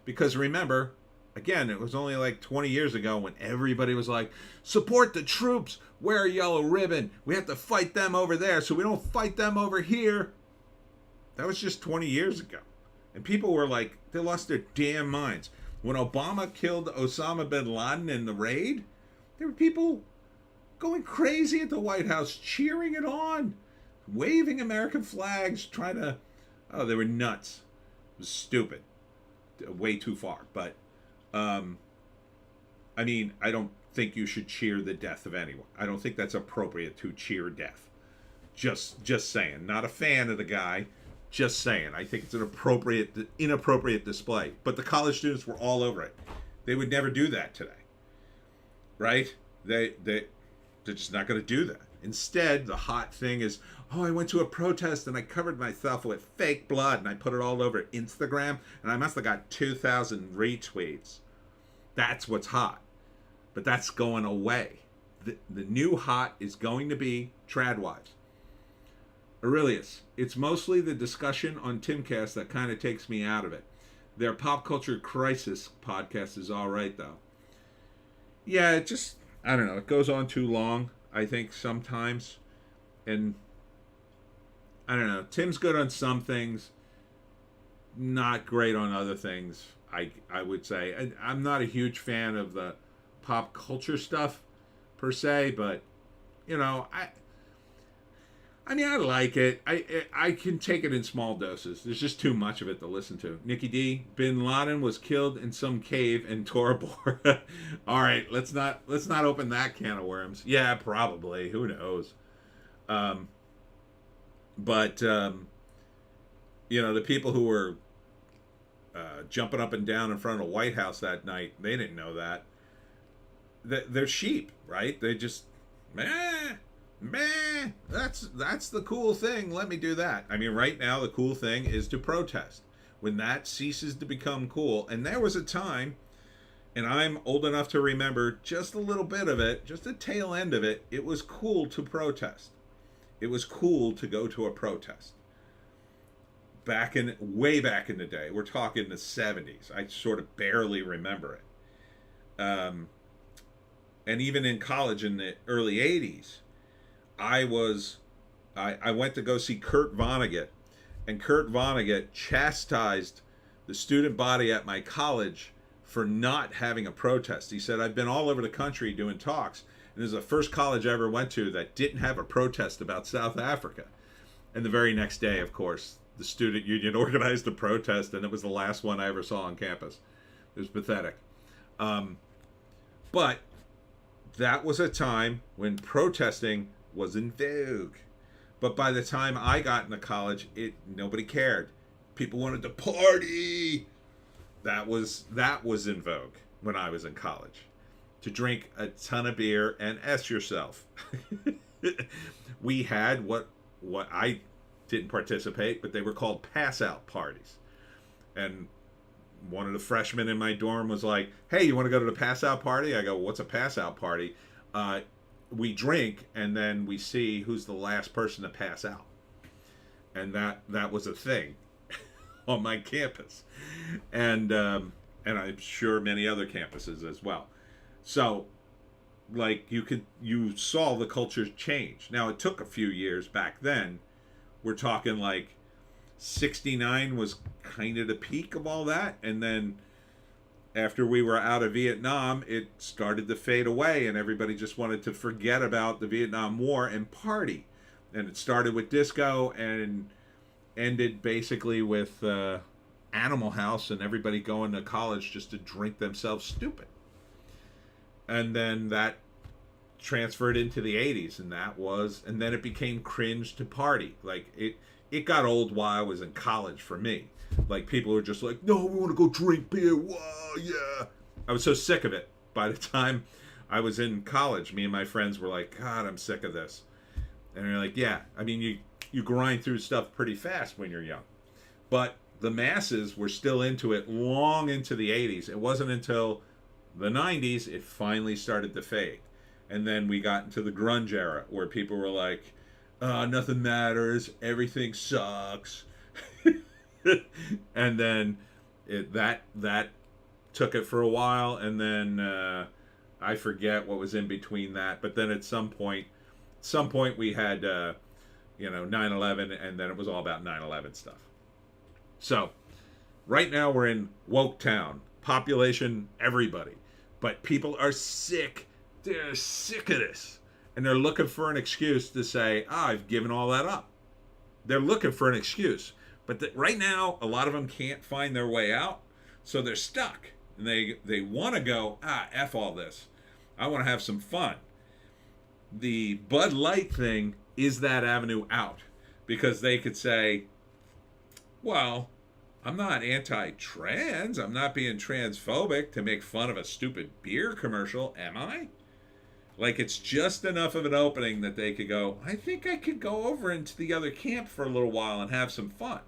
Because remember, again, it was only like 20 years ago when everybody was like, support the troops, wear a yellow ribbon. We have to fight them over there so we don't fight them over here. That was just 20 years ago. And people were like, they lost their damn minds. When Obama killed Osama bin Laden in the raid, there were people going crazy at the White House, cheering it on, waving American flags, trying to... Oh, they were nuts. It was stupid. Way too far. But, I mean, I don't think you should cheer the death of anyone. I don't think that's appropriate to cheer death. Just saying. Not a fan of the guy. Just saying. I think it's an inappropriate display. But the college students were all over it. They would never do that today. Right? They're just not going to do that. Instead, the hot thing is, oh, I went to a protest and I covered myself with fake blood and I put it all over Instagram and I must have got 2,000 retweets. That's what's hot. But that's going away. The new hot is going to be trad wives. Aurelius, it's mostly the discussion on Timcast that kind of takes me out of it. Their Pop Culture Crisis podcast is all right, though. Yeah, it just, I don't know, it goes on too long, I think, sometimes. And, I don't know, Tim's good on some things, not great on other things, I would say. And I'm not a huge fan of the pop culture stuff, per se, but, you know, I mean, I like it. I can take it in small doses. There's just too much of it to listen to. Nikki D, Bin Laden was killed in some cave in Tora Bora. All right, let's not open that can of worms. Yeah, probably. Who knows? But you know, the people who were jumping up and down in front of the White House that night, they didn't know that. They're sheep, right? They just, Meh, that's the cool thing. Let me do that. I mean, right now the cool thing is to protest. When that ceases to become cool, and there was a time, and I'm old enough to remember just a little bit of it, just the tail end of it, it was cool to protest. It was cool to go to a protest. Way back in the day, we're talking the 70s. I sort of barely remember it. And even in college in the early 80s, I went to go see Kurt Vonnegut, and Kurt Vonnegut chastised the student body at my college for not having a protest. He said, I've been all over the country doing talks, and this is the first college I ever went to that didn't have a protest about South Africa. And the very next day, of course, the student union organized a protest, and it was the last one I ever saw on campus. It was pathetic. But that was a time when protesting was in vogue. But by the time I got into college, nobody cared. People wanted to party. That was in vogue when I was in college. To drink a ton of beer and S yourself. We had what I didn't participate, but they were called pass out parties. And one of the freshmen in my dorm was like, hey, you want to go to the pass out party? I go, what's a pass out party? We drink and then we see who's the last person to pass out. And that was a thing on my campus. And I'm sure many other campuses as well. So like you saw the culture change. Now it took a few years back then. We're talking like 69 was kind of the peak of all that, and then after we were out of Vietnam, it started to fade away, and everybody just wanted to forget about the Vietnam War and party. And it started with disco and ended basically with Animal House and everybody going to college just to drink themselves stupid. And then that transferred into the 80s, and then it became cringe to party. Like it got old while I was in college for me. Like people were just like, no, we want to go drink beer. Whoa, yeah. I was so sick of it. By the time I was in college, me and my friends were like, God, I'm sick of this. And they're like, yeah, I mean, you grind through stuff pretty fast when you're young. But the masses were still into it long into the 80s. It wasn't until the 90s it finally started to fade. And then we got into the grunge era where people were like, nothing matters, everything sucks. And then that took it for a while, and then I forget what was in between that. But then at some point we had 9/11, and then it was all about 9/11 stuff. So right now we're in woke town, population everybody, but people are sick. They're sick of this, and they're looking for an excuse to say, I've given all that up. They're looking for an excuse. But right now, a lot of them can't find their way out, so they're stuck. And they want to go, F all this. I want to have some fun. The Bud Light thing is that avenue out. Because they could say, well, I'm not anti-trans. I'm not being transphobic to make fun of a stupid beer commercial, am I? Like, it's just enough of an opening that they could go, I think I could go over into the other camp for a little while and have some fun.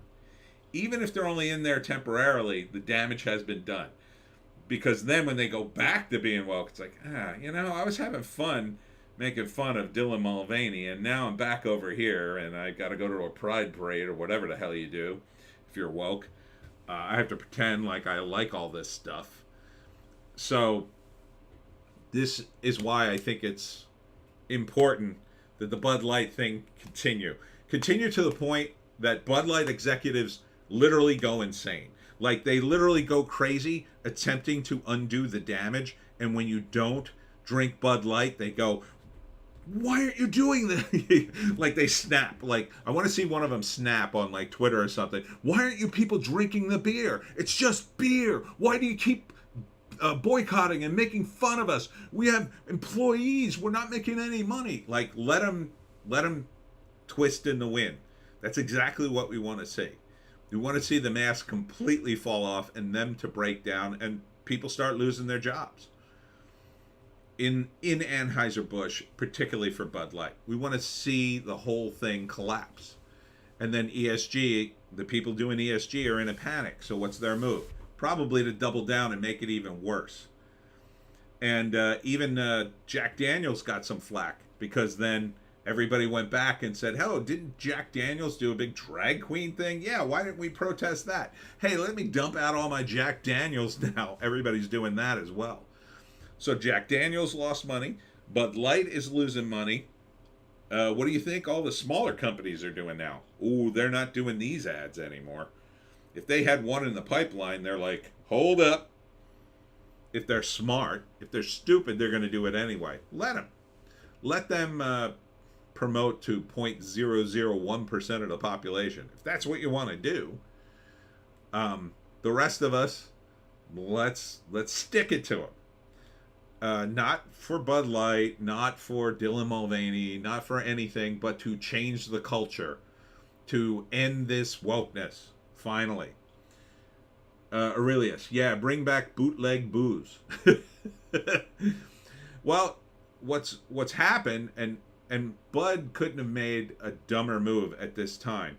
Even if they're only in there temporarily, the damage has been done. Because then when they go back to being woke, it's like, I was having fun making fun of Dylan Mulvaney, and now I'm back over here, and I got to go to a pride parade or whatever the hell you do if you're woke. I have to pretend like I like all this stuff. So this is why I think it's important that the Bud Light thing continue. Continue to the point that Bud Light executives literally go insane. Like, they literally go crazy attempting to undo the damage, and when you don't drink Bud Light, they go, why aren't you doing that? Like, they snap. Like, I want to see one of them snap on, like, Twitter or something. Why aren't you people drinking the beer? It's just beer. Why do you keep boycotting and making fun of us? We have employees. We're not making any money. Like, let them twist in the wind. That's exactly what we want to see. We want to see the mask completely fall off and them to break down and people start losing their jobs. in Anheuser-Busch, particularly for Bud Light. We want to see the whole thing collapse. And then ESG, the people doing ESG are in a panic. So what's their move? Probably to double down and make it even worse. And even Jack Daniels got some flack because then everybody went back and said, "Oh, didn't Jack Daniels do a big drag queen thing? Yeah, why didn't we protest that? Hey, let me dump out all my Jack Daniels now." Everybody's doing that as well. So Jack Daniels lost money. Bud Light is losing money. What do you think all the smaller companies are doing now? Ooh, they're not doing these ads anymore. If they had one in the pipeline, they're like, hold up. If they're smart, if they're stupid, they're going to do it anyway. Let them. Let them promote to 0.001% of the population. If that's what you want to do, the rest of us, let's stick it to them. Not for Bud Light, not for Dylan Mulvaney, not for anything, but to change the culture, to end this wokeness, finally. Aurelius, yeah, bring back bootleg booze. Well, what's happened, and Bud couldn't have made a dumber move at this time.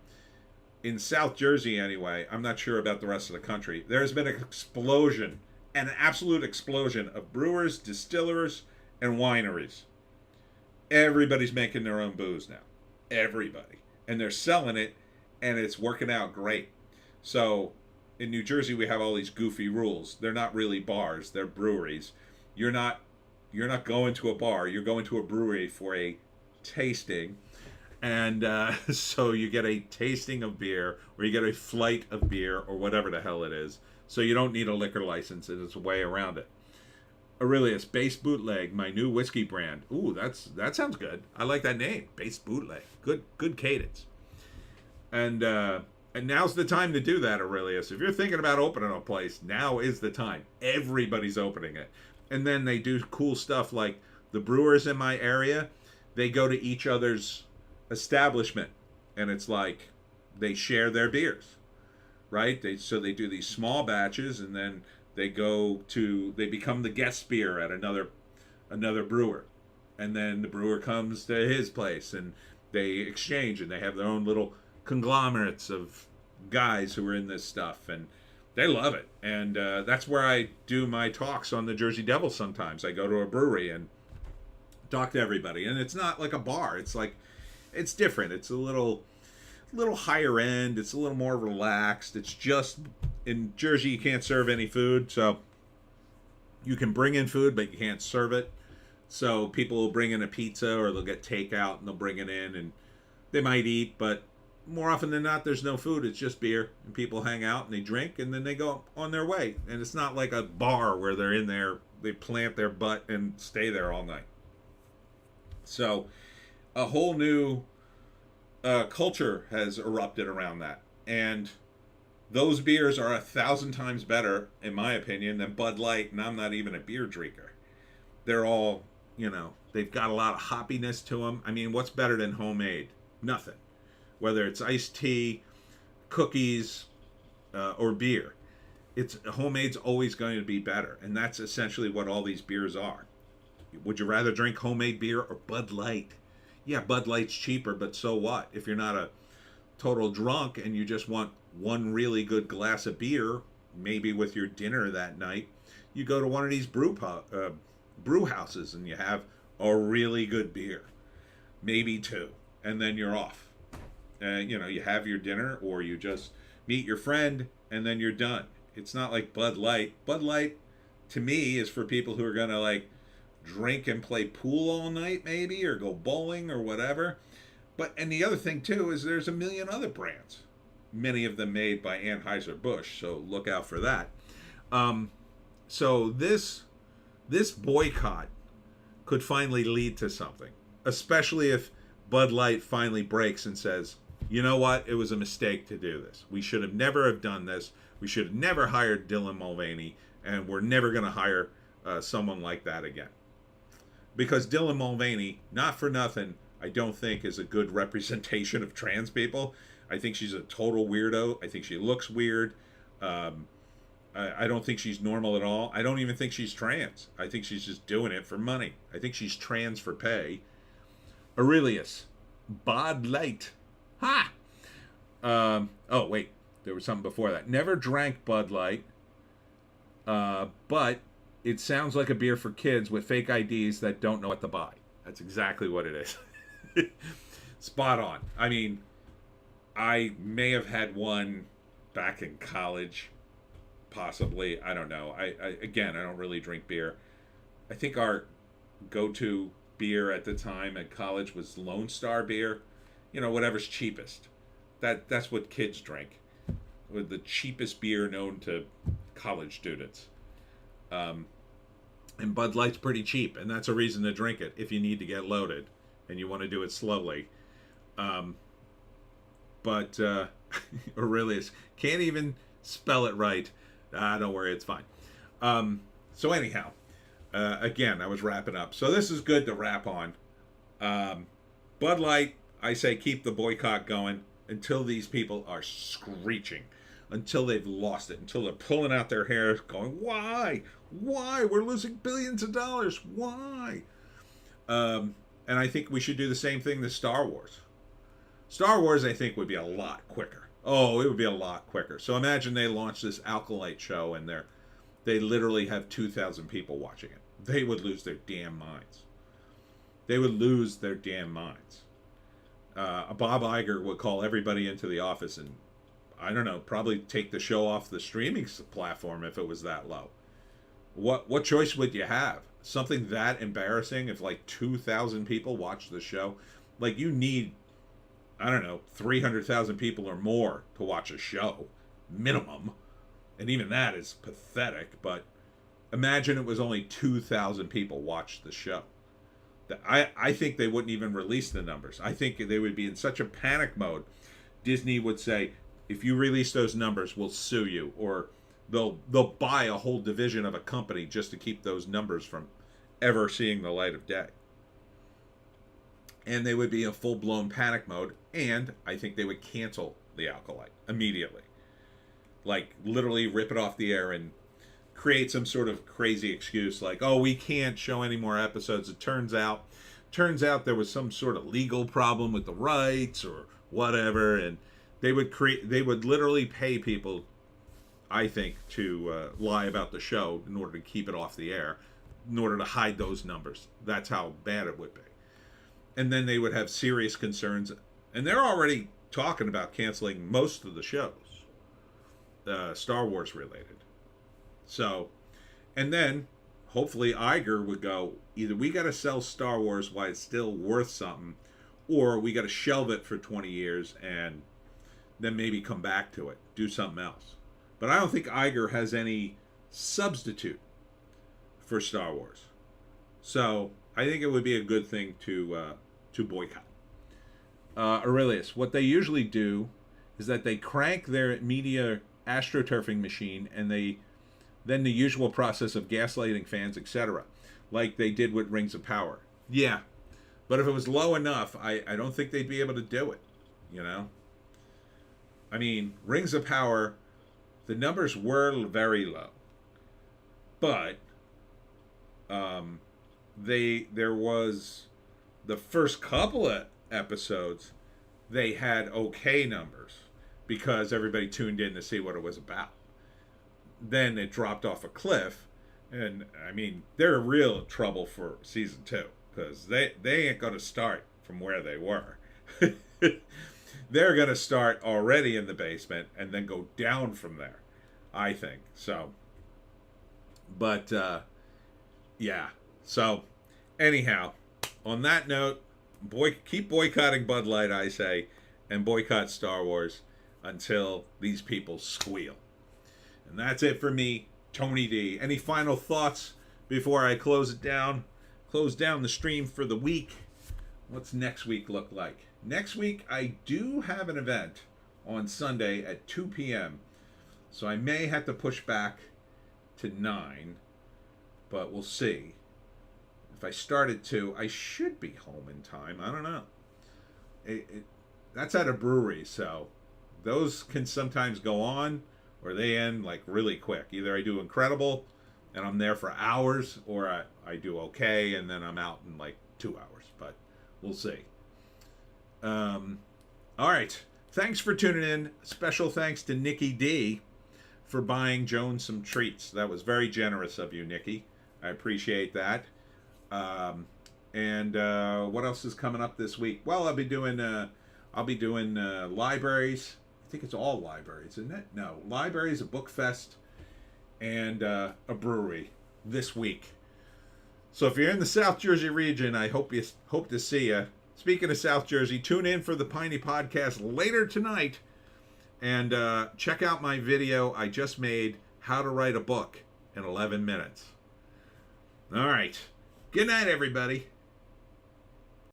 In South Jersey, anyway, I'm not sure about the rest of the country, there's been an explosion, an absolute explosion of brewers, distillers, and wineries. Everybody's making their own booze now. Everybody. And they're selling it, and it's working out great. So in New Jersey, we have all these goofy rules. They're not really bars, they're breweries. You're not going to a bar, you're going to a brewery for a tasting. And so you get a tasting of beer, or you get a flight of beer, or whatever the hell it is. So you don't need a liquor license. There's a way around it. Aurelius, Base Bootleg, my new whiskey brand. Ooh, that sounds good. I like that name, Base Bootleg. Good cadence. And now's the time to do that, Aurelius. If you're thinking about opening a place, now is the time. Everybody's opening it. And then they do cool stuff like the brewers in my area, they go to each other's establishment, and it's like they share their beers. Right? So they do these small batches, and then they become the guest beer at another brewer. And then the brewer comes to his place, and they exchange, and they have their own little conglomerates of guys who are in this stuff, and they love it. And that's where I do my talks on the Jersey Devil sometimes. I go to a brewery and talk to everybody. And it's not like a bar. It's like, it's different. It's a little higher end. It's a little more relaxed. It's just, in Jersey, you can't serve any food, so you can bring in food, but you can't serve it. So people will bring in a pizza, or they'll get takeout and they'll bring it in, and they might eat, but more often than not, there's no food. It's just beer, and people hang out and they drink, and then they go on their way. And it's not like a bar where they're in there, they plant their butt and stay there all night. So a whole new culture has erupted around that, and those beers are 1,000 times better, in my opinion, than Bud Light, and I'm not even a beer drinker. They're all, they've got a lot of hoppiness to them. I mean, what's better than homemade? Nothing. Whether it's iced tea, cookies, or beer, homemade's always going to be better, and that's essentially what all these beers are. Would you rather drink homemade beer or Bud Light? Yeah, Bud Light's cheaper, but so what? If you're not a total drunk and you just want one really good glass of beer, maybe with your dinner that night, you go to one of these brew houses and you have a really good beer, maybe two, and then you're off. You have your dinner, or you just meet your friend and then you're done. It's not like Bud Light. Bud Light, to me, is for people who are going to drink and play pool all night, maybe, or go bowling or whatever. And the other thing too is there's a million other brands, many of them made by Anheuser-Busch, so look out for that. So this boycott could finally lead to something, especially if Bud Light finally breaks and says, you know what, it was a mistake to do this. We should have never have done this. We should have never hired Dylan Mulvaney, and we're never going to hire someone like that again. Because Dylan Mulvaney, not for nothing, I don't think is a good representation of trans people. I think she's a total weirdo. I think she looks weird. I don't think she's normal at all. I don't even think she's trans. I think she's just doing it for money. I think she's trans for pay. Aurelius, Bud Light. Ha! Oh, wait. There was something before that. Never drank Bud Light, but it sounds like a beer for kids with fake IDs that don't know what to buy. That's exactly what it is. Spot on. I mean, I may have had one back in college, possibly. I don't know. Again, I don't really drink beer. I think our go-to beer at the time at college was Lone Star beer. Whatever's cheapest. That's what kids drink. With the cheapest beer known to college students. And Bud Light's pretty cheap, and that's a reason to drink it if you need to get loaded and you want to do it slowly. But Aurelius can't even spell it right. Don't worry, it's fine. So anyhow, again, I was wrapping up. So this is good to wrap on. Bud Light, I say keep the boycott going until these people are screeching, until they've lost it, until they're pulling out their hair going, why? Why? We're losing billions of dollars. Why? And I think we should do the same thing to Star Wars. Star Wars, I think, would be a lot quicker. Oh, it would be a lot quicker. So imagine they launch this Alkalite show and they literally have 2,000 people watching it. They would lose their damn minds. They would lose their damn minds. Bob Iger would call everybody into the office and, I don't know, probably take the show off the streaming platform if it was that low. What choice would you have? Something that embarrassing if like 2,000 people watch the show? Like you need, I don't know, 300,000 people or more to watch a show, minimum. And even that is pathetic, but imagine it was only 2,000 people watched the show. I think they wouldn't even release the numbers. I think they would be in such a panic mode. Disney would say, if you release those numbers, we'll sue you. Or they'll buy a whole division of a company just to keep those numbers from ever seeing the light of day. And they would be in full-blown panic mode. And I think they would cancel the Alkalite immediately. Like, literally rip it off the air and create some sort of crazy excuse like, oh, we can't show any more episodes. It turns out there was some sort of legal problem with the rights or whatever, and they would literally pay people, I think, to lie about the show in order to keep it off the air, in order to hide those numbers. That's how bad it would be. And then they would have serious concerns, and they're already talking about canceling most of the shows, Star Wars related. So, and then hopefully Iger would go, either we got to sell Star Wars while it's still worth something, or we got to shelve it for 20 years and then maybe come back to it, do something else. But I don't think Iger has any substitute for Star Wars. So I think it would be a good thing to boycott. Aurelius, what they usually do is that they crank their media astroturfing machine and then the usual process of gaslighting fans, etc., like they did with Rings of Power. Yeah, but if it was low enough, I don't think they'd be able to do it, I mean, Rings of Power, the numbers were very low, but there was the first couple of episodes, they had okay numbers because everybody tuned in to see what it was about. Then it dropped off a cliff, and I mean, they're in real trouble for season 2 because they ain't going to start from where they were. They're going to start already in the basement and then go down from there, I think. So, but yeah. So, anyhow, on that note, keep boycotting Bud Light, I say, and boycott Star Wars until these people squeal. And that's it for me, Tony D. Any final thoughts before I close it down? Close down the stream for the week. What's next week look like? Next week, I do have an event on Sunday at 2 p.m. So I may have to push back to 9, but we'll see. If I start at 2, I should be home in time. I don't know. That's at a brewery, so those can sometimes go on or they end like really quick. Either I do incredible and I'm there for hours, or I do okay and then I'm out in like 2 hours. But we'll see. All right. Thanks for tuning in. Special thanks to Nikki D for buying Joan some treats. That was very generous of you, Nikki. I appreciate that. And what else is coming up this week? Well, I'll be doing libraries. I think it's all libraries, isn't it? No, libraries, a book fest, and a brewery this week. So if you're in the South Jersey region, I hope to see you. Speaking of South Jersey, tune in for the Piney podcast later tonight, and check out my video I just made, How to Write a Book in 11 Minutes. All right. Good night, everybody.